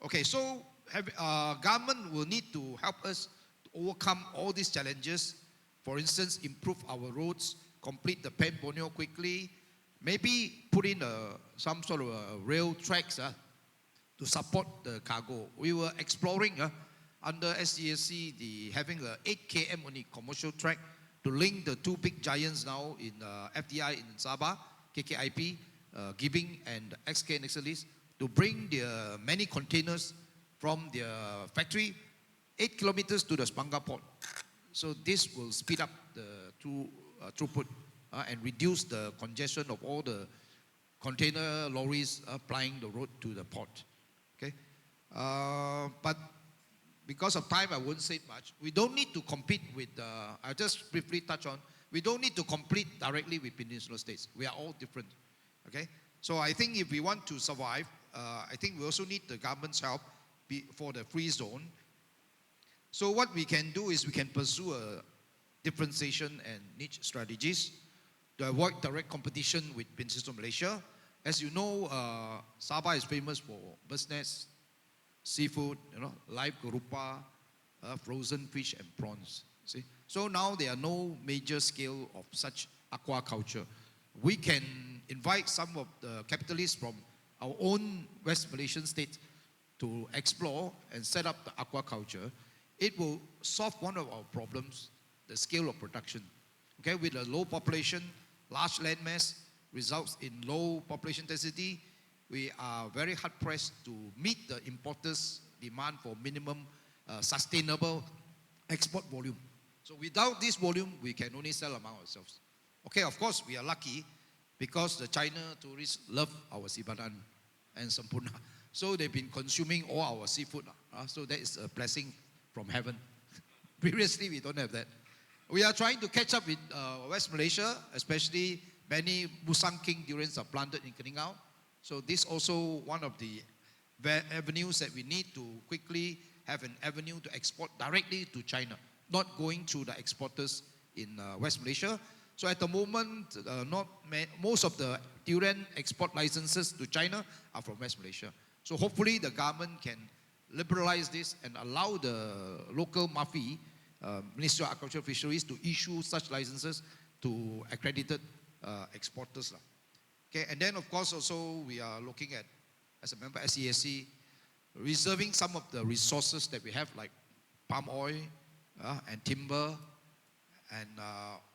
Okay, so government will need to help us to overcome all these challenges. For instance, improve our roads, complete the Pen Borneo quickly, maybe put in some sort of rail tracks to support the cargo. We were exploring under SGSC having a 8 km only commercial track to link the 2 big giants now in FDI in Sabah, KKIP, Giving and XK Nexalis, to bring their many containers from their factory 8 kilometers to the Spanga port. So this will speed up the throughput and reduce the congestion of all the container lorries plying the road to the port. Okay, but because of time, I won't say much. We don't need to compete with, I'll just briefly touch on, we don't need to compete directly with Peninsular states. We are all different, okay? So I think if we want to survive, I think we also need the government's help for the free zone. So what we can do is we can pursue a differentiation and niche strategies to avoid direct competition with Peninsular Malaysia. As you know, Sabah is famous for bird's nest, seafood, live garupa, frozen fish and prawns. See? So now there are no major scale of such aquaculture. We can invite some of the capitalists from our own West Malaysian state to explore and set up the aquaculture. It will solve one of our problems, the scale of production. Okay, with a low population, large land mass results in low population density. We are very hard pressed to meet the importers' demand for minimum sustainable export volume. So without this volume, we can only sell among ourselves. Okay, of course, we are lucky because the China tourists love our Sibanan and Sampurna. So they've been consuming all our seafood. So that is a blessing from heaven. Previously, we don't have that. We are trying to catch up with West Malaysia, especially many Musang King durians are planted in Keningau. So this also one of the avenues that we need to quickly have an avenue to export directly to China, not going through the exporters in West Malaysia. So at the moment, most of the durian export licenses to China are from West Malaysia. So hopefully the government can liberalize this and allow the local MAFI, Ministry of Agriculture and Fisheries, to issue such licenses to accredited exporters. Okay, and then of course also we are looking at, as a member SESC, reserving some of the resources that we have like palm oil and timber and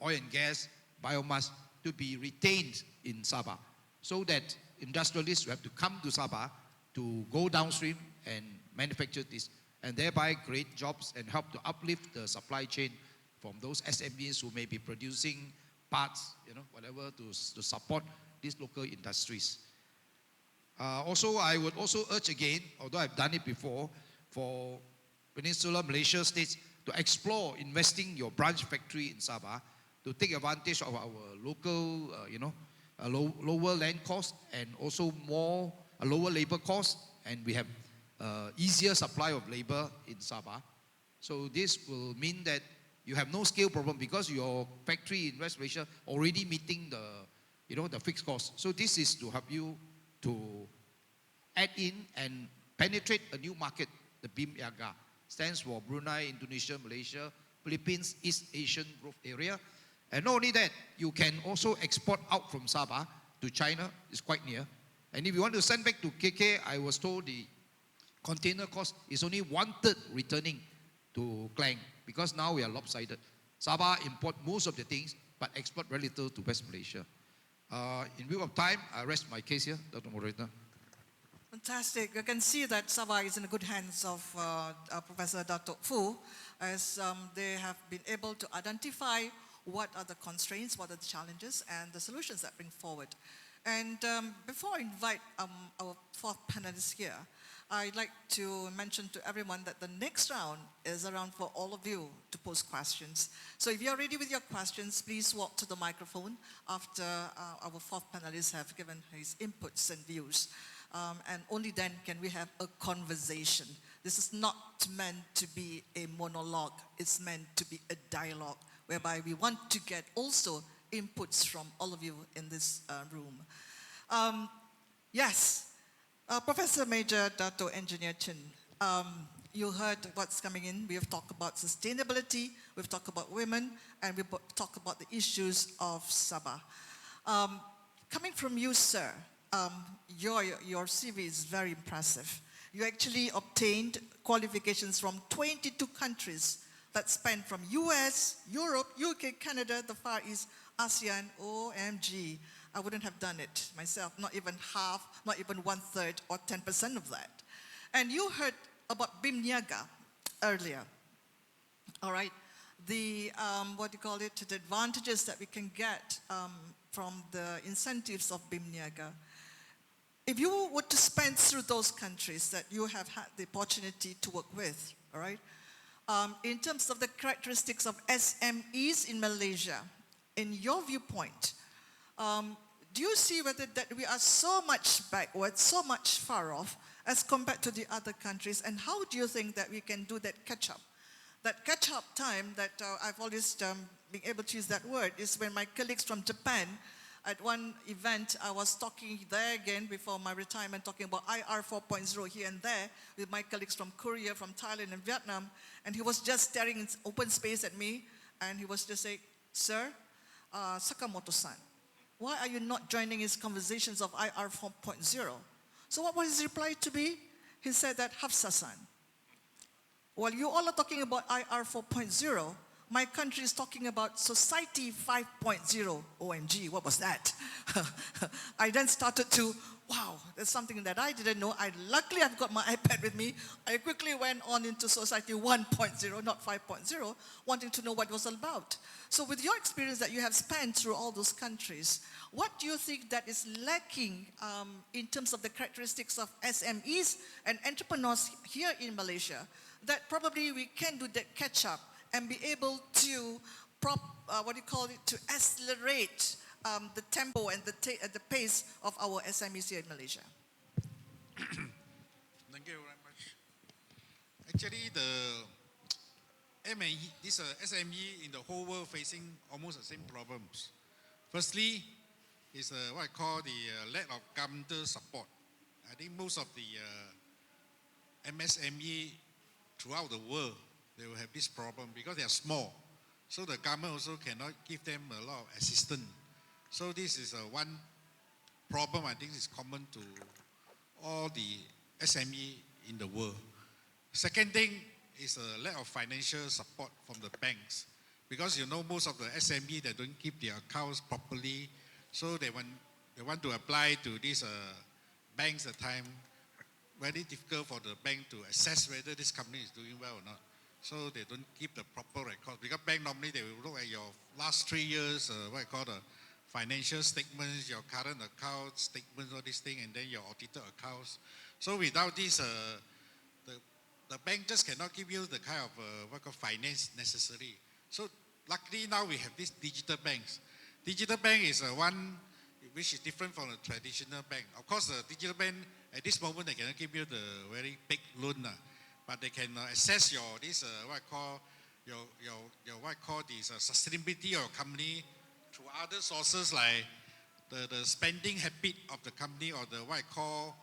oil and gas, biomass to be retained in Sabah so that industrialists will have to come to Sabah to go downstream and manufacture this and thereby create jobs and help to uplift the supply chain from those SMEs who may be producing parts, whatever to support these local industries. Also, I would also urge again, although I've done it before, for Peninsular Malaysia states to explore investing your branch factory in Sabah to take advantage of our local, lower land cost and also lower labor cost, and we have easier supply of labor in Sabah. So this will mean that you have no scale problem because your factory in West Malaysia already meeting the fixed cost. So this is to help you to add in and penetrate a new market, the BIM-YAGA. Stands for Brunei, Indonesia, Malaysia, Philippines, East Asian Growth Area. And not only that, you can also export out from Sabah to China. It's quite near. And if you want to send back to KK, I was told the container cost is only 1/3 returning to Klang because now we are lopsided. Sabah import most of the things but export very little to West Malaysia. In view of time, I rest my case here, Dr. Moderator. Fantastic. You can see that Sabah is in the good hands of Professor Dato' Fu, as they have been able to identify what are the constraints, what are the challenges, and the solutions that bring forward. And before I invite our fourth panelist here, I'd like to mention to everyone that the next round is around for all of you to pose questions. So if you're ready with your questions, please walk to the microphone after our fourth panelist have given his inputs and views. And only then can we have a conversation. This is not meant to be a monologue. It's meant to be a dialogue, whereby we want to get also inputs from all of you in this room. Yes, Professor Major Dato' Engineer Chin, you heard what's coming in. We have talked about sustainability, we've talked about women, and we've talked about the issues of Sabah. Coming from you, sir, your CV is very impressive. You actually obtained qualifications from 22 countries that span from US, Europe, UK, Canada, the Far East, ASEAN. OMG. I wouldn't have done it myself, not even half, not even 1/3 or 10% of that. And you heard about BIM-YAGA earlier, all right? The, the advantages that we can get from the incentives of BIM-YAGA. If you were to spend through those countries that you have had the opportunity to work with, all right? In terms of the characteristics of SMEs in Malaysia, in your viewpoint, do you see whether that we are so much backward, so much far off as compared to the other countries, and how do you think that we can do that catch-up? That catch-up time that I've always been able to use that word is when my colleagues from Japan, at one event, I was talking there again before my retirement, talking about IR 4.0 here and there with my colleagues from Korea, from Thailand and Vietnam, and he was just staring in open space at me, and he was just saying, "Sir, Sakamoto-san, why are you not joining his conversations of IR 4.0? So what was his reply to be? He said that, "Hafsa-san, while you all are talking about IR 4.0, my country is talking about Society 5.0. OMG, what was that? I then started to, wow, that's something that I didn't know. Luckily, I've got my iPad with me. I quickly went on into Society 1.0, not 5.0, wanting to know what it was all about. So with your experience that you have spent through all those countries, what do you think that is lacking in terms of the characteristics of SMEs and entrepreneurs here in Malaysia that probably we can do that catch up and be able to, to accelerate the tempo and the pace of our SMEs here in Malaysia? Thank you very much. Actually, the this SME in the whole world facing almost the same problems. Firstly, is what I call the lack of governmental support. I think most of the MSME throughout the world, they will have this problem because they are small. So the government also cannot give them a lot of assistance. So this is one problem I think is common to all the SME in the world. Second thing is a lack of financial support from the banks. Because you know most of the SME, they don't keep their accounts properly. So they want to apply to these banks at time. Very difficult for the bank to assess whether this company is doing well or not. So they don't keep the proper record. Because bank normally they will look at your last 3 years, what I call the financial statements, your current account statements, all these things, and then your audited accounts. So without this, the bank just cannot give you the kind of what I call finance necessary. So luckily now we have these digital banks. Digital bank is one which is different from the traditional bank. Of course, the digital bank at this moment they cannot give you the very big loan, but they can assess your this what I call your what I call this sustainability of your company through other sources like the spending habit of the company or the what I call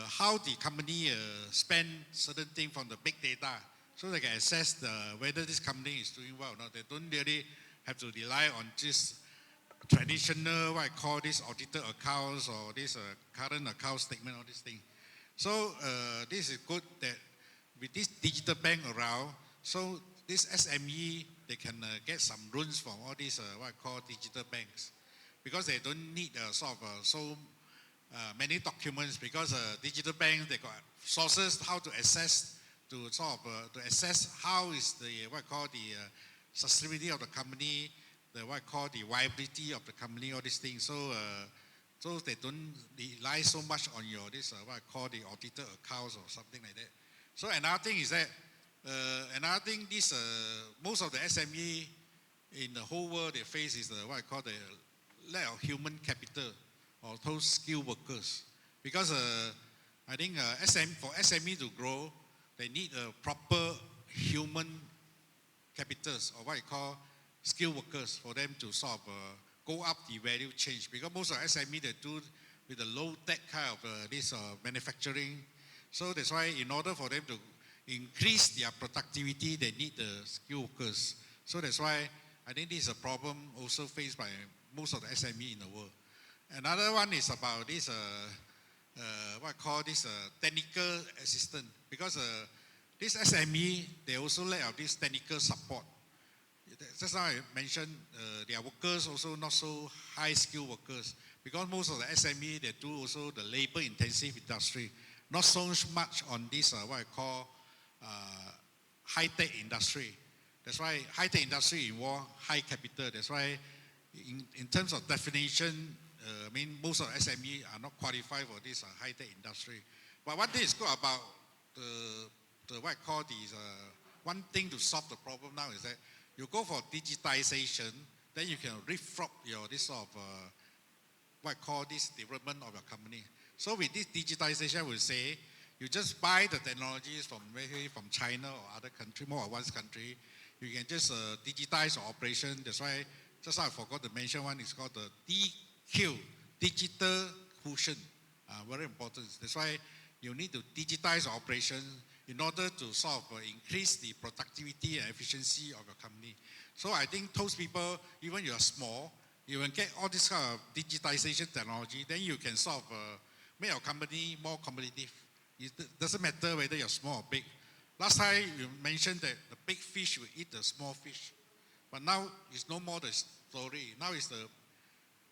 how the company spend certain things from the big data, so they can assess whether this company is doing well or not. They don't really have to rely on just traditional what I call this audited accounts or this current account statement, all these things. So this is good that with this digital bank around, so this SME they can get some loans from all these what I call digital banks, because they don't need sort of so many documents, because digital banks they got sources how to assess to sort of to assess how is the what I call the sustainability of the company, the what I call the viability of the company, all these things. So so they don't rely so much on your this what I call the audited accounts or something like that. So another thing is that another thing this most of the SME in the whole world they face is what I call the lack of human capital or those skilled workers, because I think for SME to grow they need a proper human capitals or what I call skilled workers for them to sort of go up the value chain, because most of SME they do with the low tech kind of this manufacturing. So that's why in order for them to increase their productivity they need the skilled workers. So that's why I think this is a problem also faced by most of the SME in the world. Another one is about this what I call this technical assistant, because this SME they also lack of this technical support. Just now I mentioned their workers also not so high skilled workers, because most of the SME they do also the labor intensive industry, not so much on this what I call high tech industry. That's why high tech industry involve high capital. That's why in terms of definition, I mean most of SME are not qualified for this high tech industry. But one thing is good about the what I call these one thing to solve the problem now is that you go for digitization, then you can reflop your this sort of what I call this development of your company. So with this digitization, we say you just buy the technologies from maybe from China or other country, more advanced country. You can just digitize your operation. That's why just now I forgot to mention one. It's called the DQ, digital quotient. Very important. That's why you need to digitize your operation in order to sort of increase the productivity and efficiency of your company. So I think those people, even you are small, you can get all this kind of digitization technology, then you can sort of make your company more competitive. It doesn't matter whether you're small or big. Last time you mentioned that the big fish will eat the small fish. But now it's no more the story. Now it's the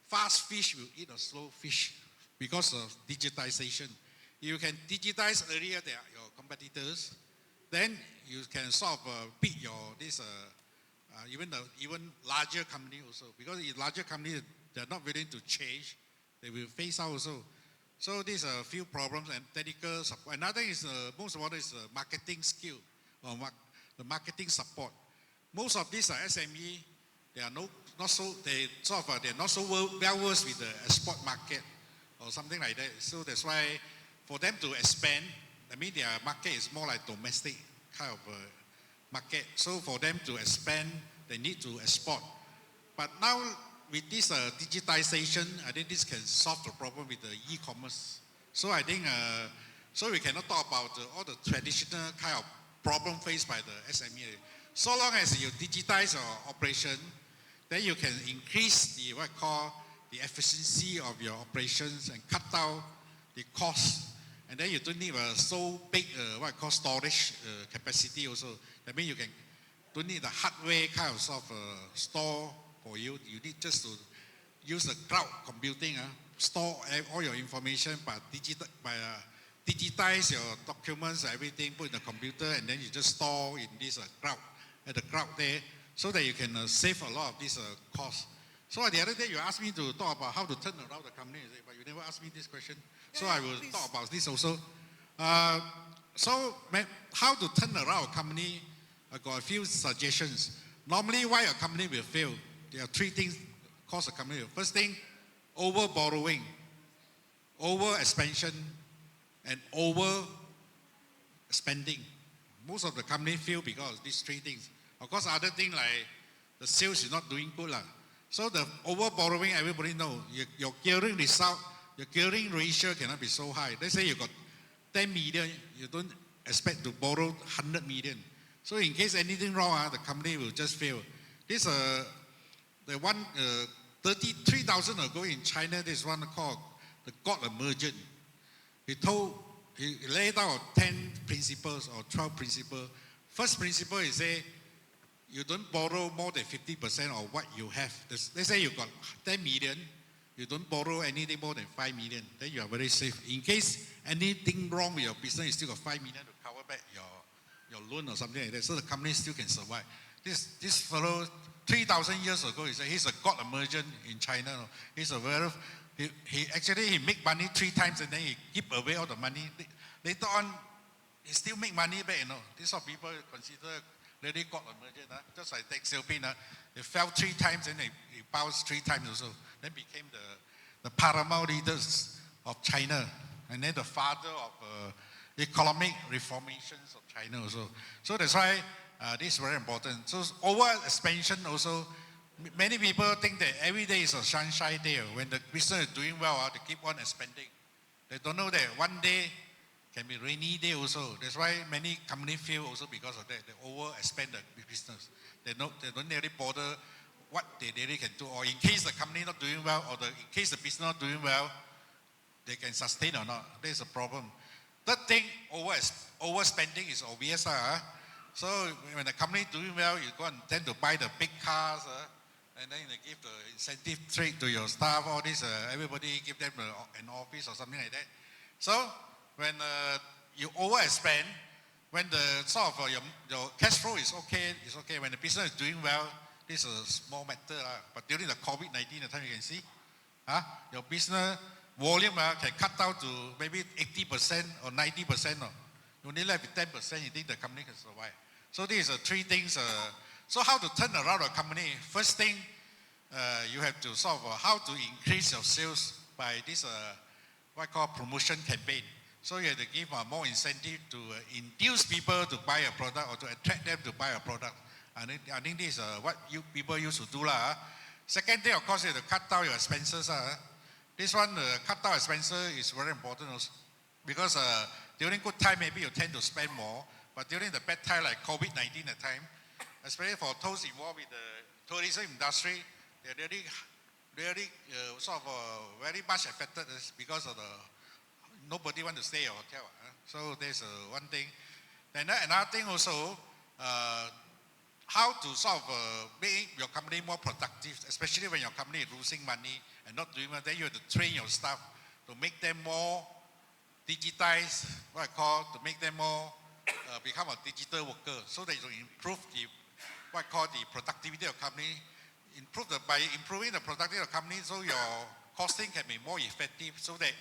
fast fish will eat a slow fish because of digitization. You can digitize earlier than your competitors, then you can sort of beat your even larger company also, because in larger companies they're not willing to change, they will phase out also. So these are a few problems and technical support. Another is most of all is marketing skill or the marketing support. Most of these are SME. They are not so well versed with the export market or something like that. So that's why for them to expand, I mean their market is more like domestic kind of market. So for them to expand, they need to export. But now with this digitization, I think this can solve the problem with the e-commerce. So I think, so we cannot talk about all the traditional kind of problem faced by the SME. So long as you digitize your operation, then you can increase the the efficiency of your operations and cut down the cost. And then you don't need a so big storage capacity also. That means you don't need the hardware kind of store for you. You need just to use the cloud computing, store all your information digitize your documents, everything, put in the computer, and then you just store in this cloud, at the cloud there, so that you can save a lot of this cost. So the other day you asked me to talk about how to turn around the company, but you never asked me this question. So I will talk about this also. So how to turn around a company, I got a few suggestions. Normally why a company will fail, there are three things cause a company. First thing, over borrowing, over expansion, and over spending. Most of the company fail because of these three things. Of course, other thing like the sales is not doing good. So the over borrowing, everybody knows. Your gearing result, your gearing ratio cannot be so high. Let's say you got 10 million, you don't expect to borrow 100 million. So in case anything wrong, the company will just fail. This the one 33,000 ago in China, this one called the God Emergent. He laid out 10 principles or 12 principles. First principle is say, you don't borrow more than 50% of what you have. Let's say you got 10 million, you don't borrow anything more than 5 million, then you are very safe. In case anything wrong with your business, you still got 5 million to cover back your loan or something like that, so the company still can survive. This fellow, 3,000 years ago, he's a God Emergent in China. He make money 3 times and then he give away all the money. Later on, he still make money back, These are people consider really God Emergent. Just like Deng Xiaoping, they fell 3 times and he bounced 3 times also. Then became the paramount leaders of China. And then the father of economic reformations of China also. So that's why this is very important. So over expansion also, many people think that every day is a sunshine day. When the business is doing well, they keep on expanding. They don't know that one day can be rainy day also. That's why many companies fail also because of that. They over expand the business. They don't really bother what they really can do. Or in case the company not doing well, or in case the business not doing well, they can sustain or not. There's a problem. Third thing, overspending is obvious. So when the company is doing well, you go and tend to buy the big cars, and then they give the incentive trade to your staff, all this, everybody give them an office or something like that. So when you overspend, when the sort of your cash flow is okay, it's okay. When the business is doing well, this is a small matter. But during the COVID-19, the time you can see, your business volume can cut down to maybe 80% or 90%. You only left with 10%, you think the company can survive. So these are 3 things. So how to turn around a company? First thing, you have to sort of how to increase your sales by this what I call promotion campaign. So you have to give more incentive to induce people to buy a product or to attract them to buy a product. I think this is what people used to do. Second thing, of course, you have to cut down your expenses. This one, cut down expenses is very important also. Because during good time, maybe you tend to spend more. But during the bad time, like COVID-19 at time, especially for those involved with the tourism industry, they're really sort of very much affected because of nobody want to stay at a hotel. So there's one thing. And another thing also, how to sort of make your company more productive, especially when your company is losing money and not doing well. Then you have to train your staff to make them more digitized, what I call, to make them more become a digital worker, so that you improve the what I call the productivity of company, by improving the productivity of company, so your costing can be more effective, so that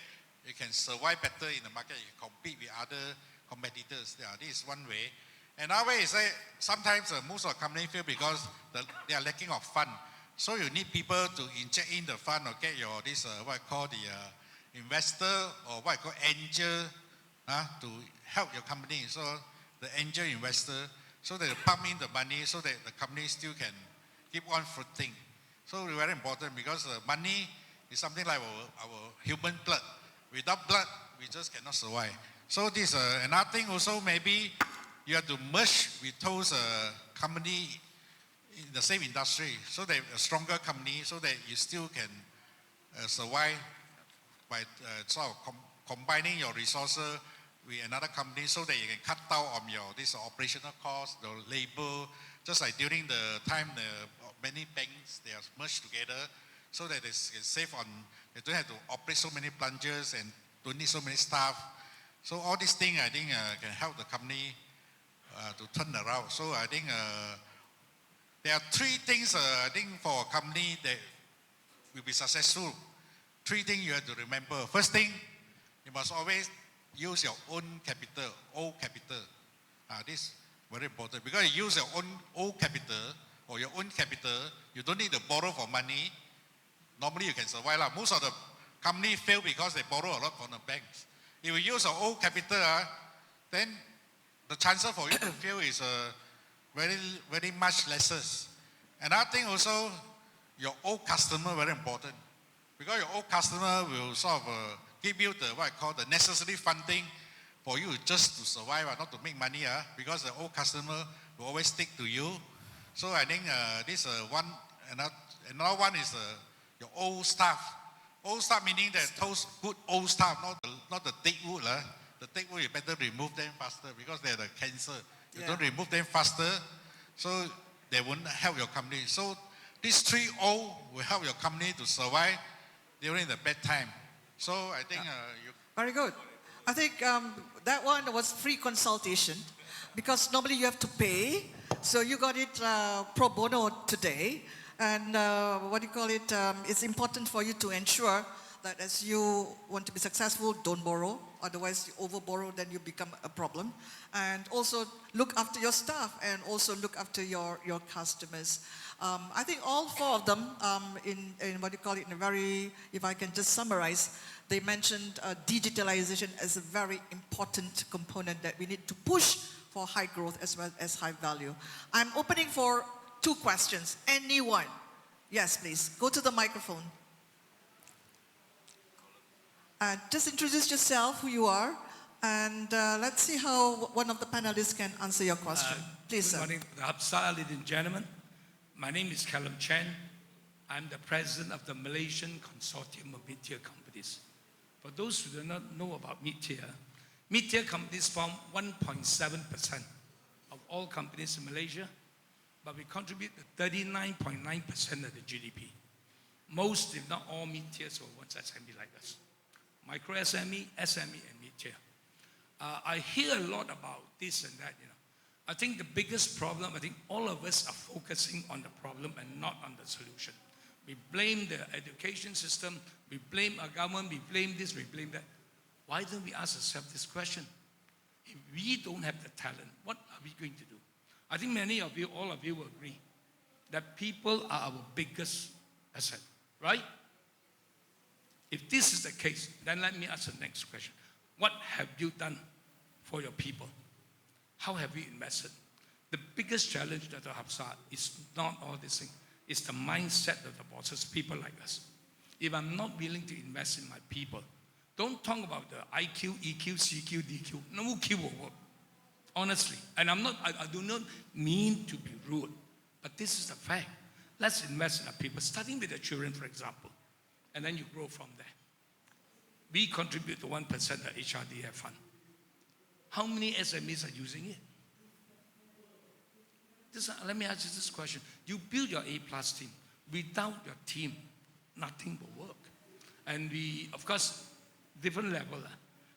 you can survive better in the market, you compete with other competitors. Yeah, this is one way. Another way is that sometimes most of the company fail because they are lacking of fund. So you need people to inject in the fund or get your what I call the investor or what I call angel to help your company. So the angel investor, so they pump in the money so that the company still can keep on fruiting. So it's very important because money is something like our human blood. Without blood, we just cannot survive. So this another thing also, maybe you have to merge with those company in the same industry, so that a stronger company, so that you still can survive by sort of combining your resources with another company, so that you can cut down on your operational costs, the labor. Just like during the time, many banks, they are merged together, so that they can save on. They don't have to operate so many plungers and don't need so many staff. So all these things, I think, can help the company to turn around. So I think there are three things, I think, for a company that will be successful. Three things you have to remember. First thing, you must always use your own capital, own capital. This is very important, because you use your own capital or your own capital, you don't need to borrow for money. Normally you can survive. Most of the companies fail because they borrow a lot from the banks. If you use your own capital, then the chances for you to fail is very, very much lesser. Another thing also, your old customer very important, because your old customer will sort of give you the what I call the necessary funding for you just to survive, not to make money, because the old customer will always stick to you. So I think this one. Another one is your old staff. Old staff meaning that those good old staff, not the dead wood. The dead wood, you better remove them faster, because they're the cancer. You don't remove them faster, so they won't help your company. So these three O will help your company to survive during the bad time. So I think Very good. I think that one was free consultation, because normally you have to pay. So you got it pro bono today. And it's important for you to ensure that as you want to be successful, don't borrow. Otherwise, you over-borrow, then you become a problem. And also look after your staff, and also look after your customers. I think all four of them, in a very, if I can just summarize, they mentioned digitalization as a very important component that we need to push for high growth as well as high value. I'm opening for 2 questions. Anyone? Yes, please. Go to the microphone. Just introduce yourself, who you are, and let's see how one of the panelists can answer your question. Please, sir. Good morning, Hapsa, ladies and gentlemen. My name is Callum Chen. I'm the president of the Malaysian Consortium of Mid-Tier Companies. For those who do not know about mid-tier companies form 1.7% of all companies in Malaysia, but we contribute to 39.9% of the GDP. Most, if not all, mid-tiers were once SME like us. Micro SME, SME, and mid-tier. I hear a lot about this and that, I think the biggest problem, I think all of us are focusing on the problem and not on the solution. We blame the education system, we blame our government, we blame this, we blame that. Why don't we ask ourselves this question? If we don't have the talent, what are we going to do? I think many of you, all of you will agree that people are our biggest asset, right? If this is the case, then let me ask the next question. What have you done for your people? How have you invested? The biggest challenge that I have saw is not all this thing. It's the mindset of the bosses, people like us. If I'm not willing to invest in my people, don't talk about the IQ, EQ, CQ, DQ. No Q will work, honestly. And I do not mean to be rude, but this is the fact. Let's invest in our people, starting with the children, for example, and then you grow from there. We contribute to 1% of HRDF fund. How many SMEs are using it? let me ask you this question. You build your A-plus team. Without your team, nothing will work. And we, of course, different level.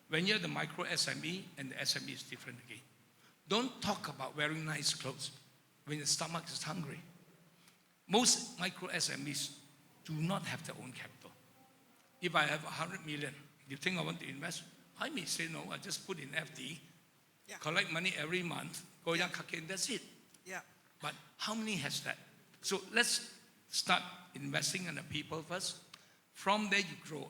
When you're the micro SME, and the SME is different again. Don't talk about wearing nice clothes when your stomach is hungry. Most micro SMEs do not have their own capital. If I have 100 million, you think I want to invest? I may say no, I just put in FD, collect money every month, go young kake, and that's it. Yeah. But how many has that? So let's start investing in the people first. From there you grow.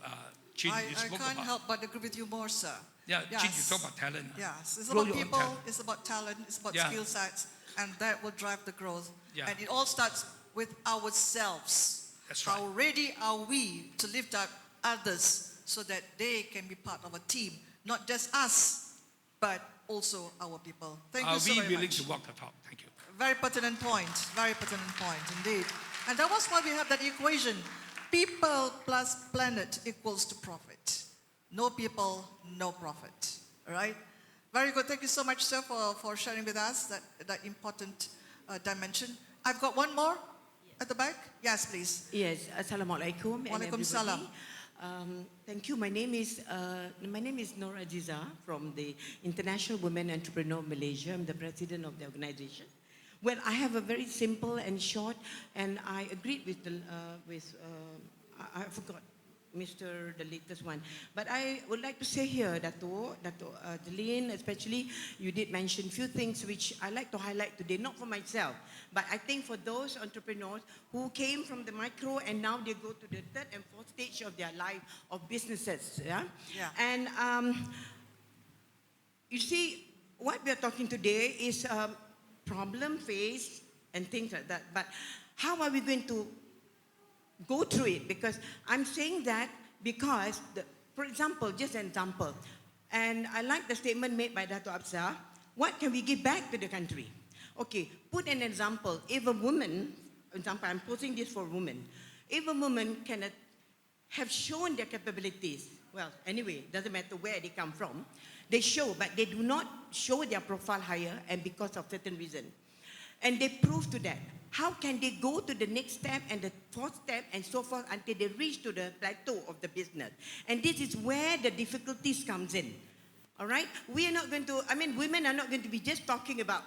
Chin, I you spoke can't about, help but agree with you more, sir. Yeah, Yes. Chin, you talk about talent. Yes, it's Grow about your own people, talent. it's about talent, it's about Yeah. skill sets, and that will drive the growth. Yeah. And it all starts with ourselves. That's How right. ready are we to lift up others so that they can be part of a team? Not just us, but also our people. Thank you Are so we very willing much. to walk the talk? Thank you. Very pertinent point, indeed. And that was why we have that equation. People plus planet equals to profit. No people, no profit. All right? Very good. Thank you so much, sir, for sharing with us that important dimension. I've got one more at the back. Yes, please. Yes, Assalamualaikum and Walaikum everybody. salam. Thank you. My name is Noor Aziza from the International Women Entrepreneur Malaysia. I'm the president of the organization. Well, I have a very simple and short, and I agreed with I forgot the latest one. But I would like to say here, Dato' Delene, especially, you did mention few things which I like to highlight today, not for myself, but I think for those entrepreneurs who came from the micro and now they go to the third and fourth stage of their life of businesses. Yeah. Yeah. And you see, what we are talking today is problem faced and things like that. But how are we going to go through it? Because I'm saying that because, for example, just an example, and I like the statement made by Dato' Absa, what can we give back to the country? Okay, put an example. If a woman, for example, I'm posing this for women, if a woman can have shown their capabilities, well, anyway, doesn't matter where they come from, they show, but they do not show their profile higher and because of certain reason. And they prove to that. How can they go to the next step and the fourth step and so forth until they reach to the plateau of the business? And this is where the difficulties comes in. All right? We are not going to, women are not going to be just talking about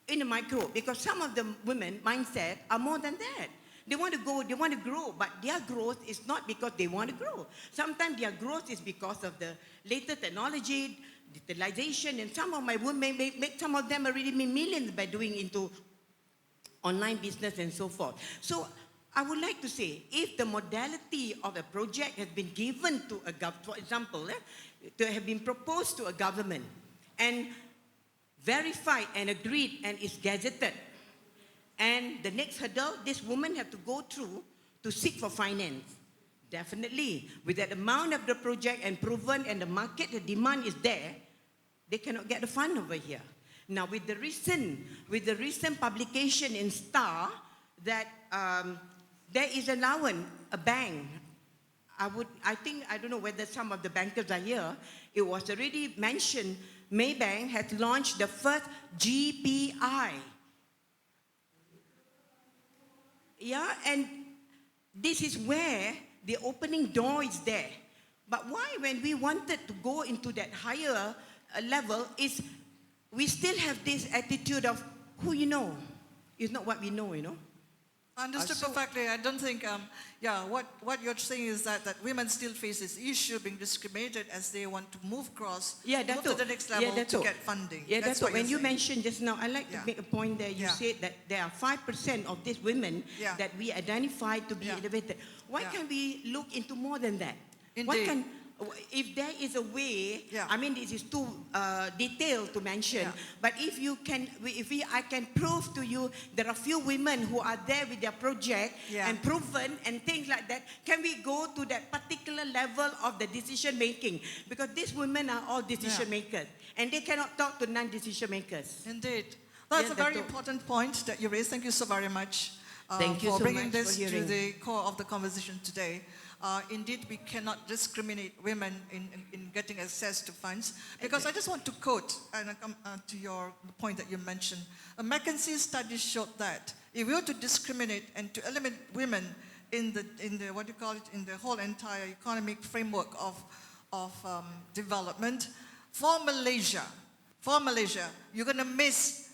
in a micro, because some of the women mindset are more than that. They want to go, they want to grow, but their growth is not because they want to grow. Sometimes their growth is because of the latest technology, digitalization, and some of my women, some of them already made millions by doing into online business and so forth. So I would like to say, if the modality of a project has been given to a government, for example, to have been proposed to a government and verified and agreed and is gazetted, and the next hurdle, this woman have to go through to seek for finance. Definitely, with that amount of the project and proven and the market, the demand is there, they cannot get the fund over here. Now, with the recent publication in Star that there is allowance, a bank. I don't know whether some of the bankers are here. It was already mentioned. Maybank has launched the first GPI. Yeah, and this is where the opening door is there. But why, when we wanted to go into that higher level, is we still have this attitude of who you know is not what we know, you know. Understood perfectly. I don't think, what you're saying is that women still face this issue, being discriminated as they want to move move to the next level to get funding. Yeah, that's what. When you saying. mentioned just now, I'd like to make a point there. You said that there are 5% of these women that we identified to be elevated. Why can't we look into more than that? Indeed. If there is a way, this is too detailed to mention, but if you can, I can prove to you there are few women who are there with their project and proven and things like that, can we go to that particular level of the decision making? Because these women are all decision makers and they cannot talk to non-decision makers. Indeed. That's a very important point that you raised. Thank you so very much. Thank you for so bringing much this for to hearing. the core of the conversation today. Indeed, we cannot discriminate women in getting access to funds. Because I just want to quote, and I come to the point that you mentioned. A McKinsey study showed that if we were to discriminate and to eliminate women in the what do you call it, in the whole entire economic framework of development, for Malaysia, you're going to miss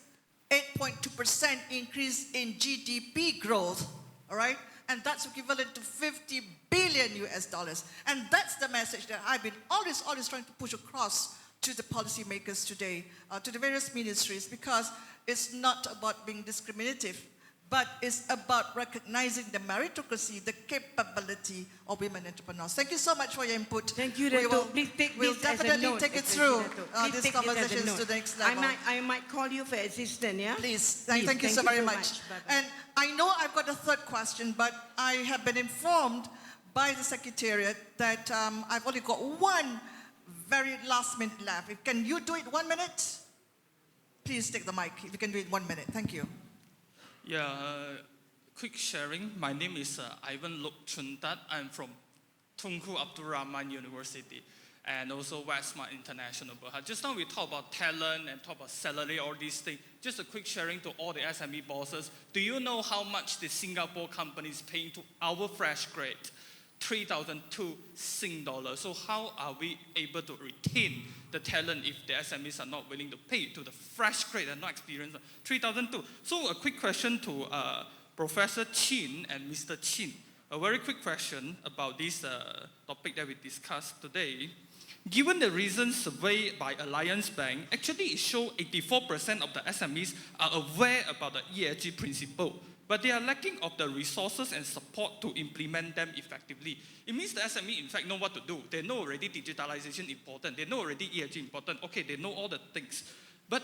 8.2% increase in GDP growth, all right? And that's equivalent to 50 billion US dollars. And that's the message that I've been always trying to push across to the policymakers today, to the various ministries, because it's not about being discriminative, but it's about recognizing the meritocracy, the capability of women entrepreneurs. Thank you so much for your input. Thank you, We Dato'. will, Please take we'll this as a definitely note. take it Thank you, through Dato'. Please these take it as a conversations note. to the next level. I might call you for assistant, yeah? Please, thank you so very much. Bye-bye. And I know I've got a third question, but I have been informed by the Secretariat that I've only got one very last minute left. Can you do it 1 minute? Please take the mic if you can do it 1 minute. Thank you. Yeah, quick sharing. My name is Ivan Lok Chuntat. I'm from Tunku Abdul Rahman University and also Westmart International. Just now we talk about talent and talk about salary, all these things. Just a quick sharing to all the SME bosses. Do you know how much the Singapore company is paying to our fresh grade? 3,002 Sing dollars. So how are we able to retain the talent if the SMEs are not willing to pay to the fresh grade and not experienced? 3,002. So a quick question to Professor Chin and Mr. Chin. A very quick question about this topic that we discussed today. Given the recent survey by Alliance Bank, actually it shows 84% of the SMEs are aware about the ESG principle, but they are lacking of the resources and support to implement them effectively. It means the SME, in fact, know what to do. They know already digitalization important. They know already ESG important. Okay, they know all the things. But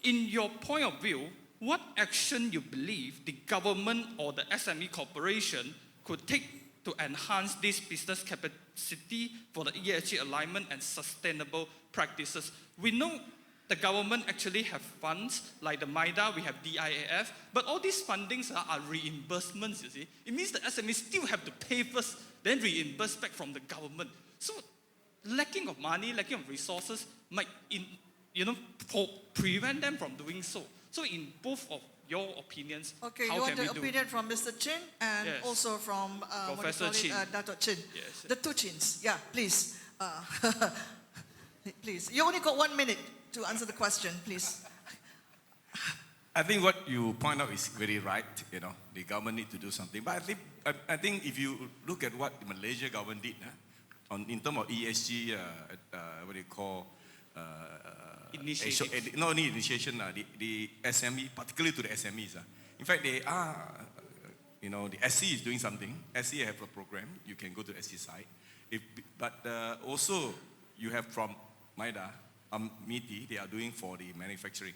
in your point of view, what action you believe the government or the SME corporation could take to enhance this business capacity for the ESG alignment and sustainable practices? We know the government actually have funds, like the MIDA, we have DIAF, but all these fundings are reimbursements, you see. It means the SMEs still have to pay first, then reimburse back from the government. So lacking of money, lacking of resources might prevent them from doing so. So in both of your opinions, Okay, how you want can we the do? opinion from Mr. Chin and Yes. also from Professor Chin. Dato' Chin. Yes. The two Chins. Yeah, please. Please. You only got 1 minute to answer the question, please. I think what you point out is very right. The government need to do something. But I think if you look at what the Malaysia government did, in terms of ESG, what do you call? Initiative. Not only initiation, the SME, particularly to the SMEs. In fact, they are, the SC is doing something. SC have a program. You can go to the SC site. But also, you have from MIDA, MITI, they are doing for the manufacturing.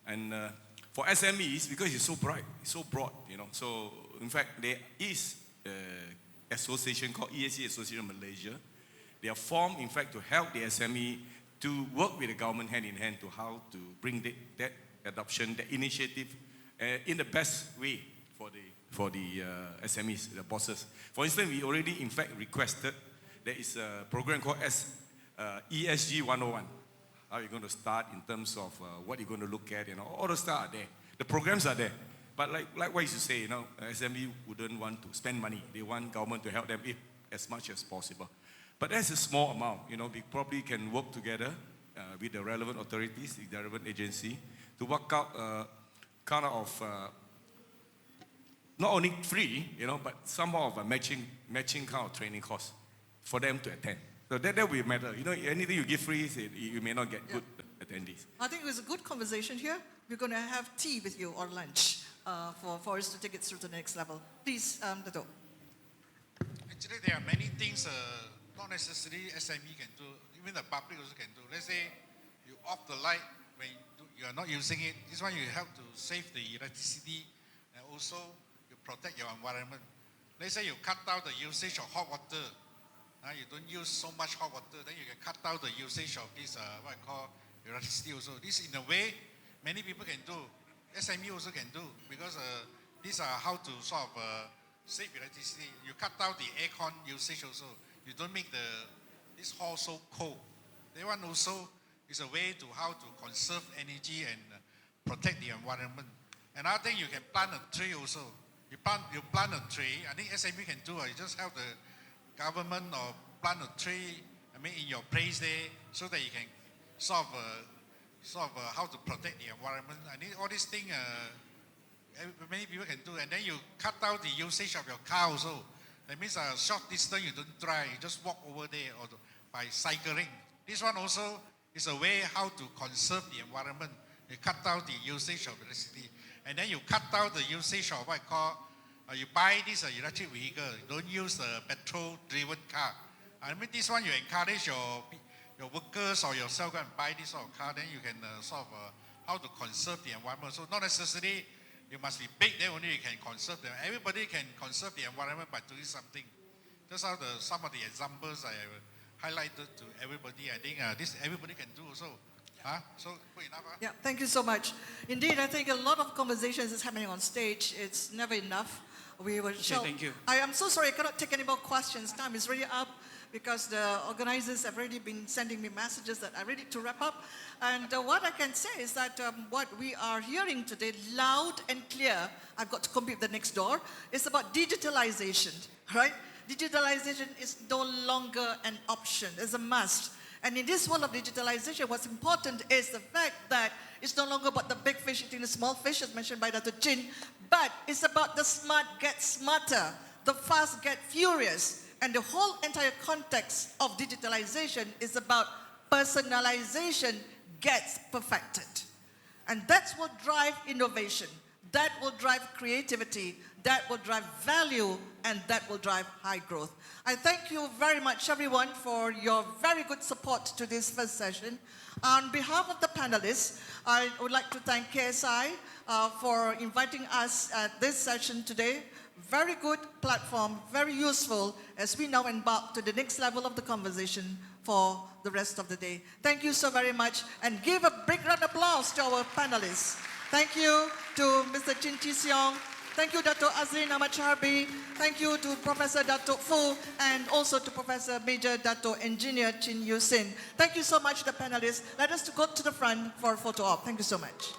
And for SMEs, because it's so bright, it's so broad, So, in fact, there is an association called ESG Association Malaysia. They are formed, in fact, to help the SME to work with the government hand in hand to how to bring that adoption, that initiative in the best way for the SMEs, the bosses. For instance, we already, in fact, requested, there is a program called ESG 101. How you're going to start in terms of what you're going to look at, all the stuff are there. The programs are there. But likewise you say, SME wouldn't want to spend money. They want government to help them as much as possible. But that's a small amount. We probably can work together with the relevant authorities, the relevant agency, to work out kind of not only free, but somehow of a matching kind of training course for them to attend. So that will matter. Anything you give free, you may not get good attendees. I think it was a good conversation here. We're going to have tea with you or lunch for us to take it through to the next level. Please, Dato'. Actually, there are many things not necessarily SME can do, even the public also can do. Let's say you off the light when you are not using it. This one you help to save the electricity and also you protect your environment. Let's say you cut down the usage of hot water. You don't use so much hot water, then you can cut down the usage of this, what I call electricity also. This in a way, many people can do. SME also can do because these are how to sort of save electricity. You cut down the aircon usage also. You don't make this hall so cold. That one also is a way to how to conserve energy and protect the environment. Another thing, you can plant a tree also. You plant a tree. I think SME can do it. You just help the government or plant a tree, in your place there, so that you can sort of how to protect the environment. I think all these things many people can do. And then you cut down the usage of your car also. That means a short distance you don't drive, you just walk over there or by cycling. This one also is a way how to conserve the environment. You cut down the usage of electricity. And then you cut down the usage of what I call, you buy this electric vehicle, you don't use the petrol-driven car. This one you encourage your workers or yourself go and buy this sort of car, then you can how to conserve the environment. So not necessarily you must be big, then only you can conserve them. Everybody can conserve the environment by doing something. That's how some of the examples I highlighted to everybody. I think this everybody can do also. So good enough. Yeah, thank you so much. Indeed, I think a lot of conversations is happening on stage. It's never enough. We will show. Thank you. I am so sorry, I cannot take any more questions. Time is really up because the organizers have already been sending me messages that I ready to wrap up. And what I can say is that what we are hearing today, loud and clear, I've got to compute the next door, is about digitalization, right? Digitalization is no longer an option, it's a must. And in this world of digitalization, what's important is the fact that it's no longer about the big fish eating the small fish, as mentioned by Dr. Chin, but it's about the smart get smarter, the fast get furious. And the whole entire context of digitalization is about personalization gets perfected. And that's what drives innovation. That will drive creativity, that will drive value, and that will drive high growth. I thank you very much, everyone, for your very good support to this first session. On behalf of the panelists, I would like to thank KSI for inviting us at this session today. Very good platform, very useful as we now embark to the next level of the conversation for the rest of the day. Thank you so very much, and give a big round of applause to our panelists. Thank you to Mr. Chin Chi Siong. Thank you, Dr. Azrin Ahmad Charbi. Thank you to Professor Dato Fu, and also to Professor Major Dato Engineer Chin Yu Sin. Thank you so much, the panelists. Let us go to the front for a photo op. Thank you so much.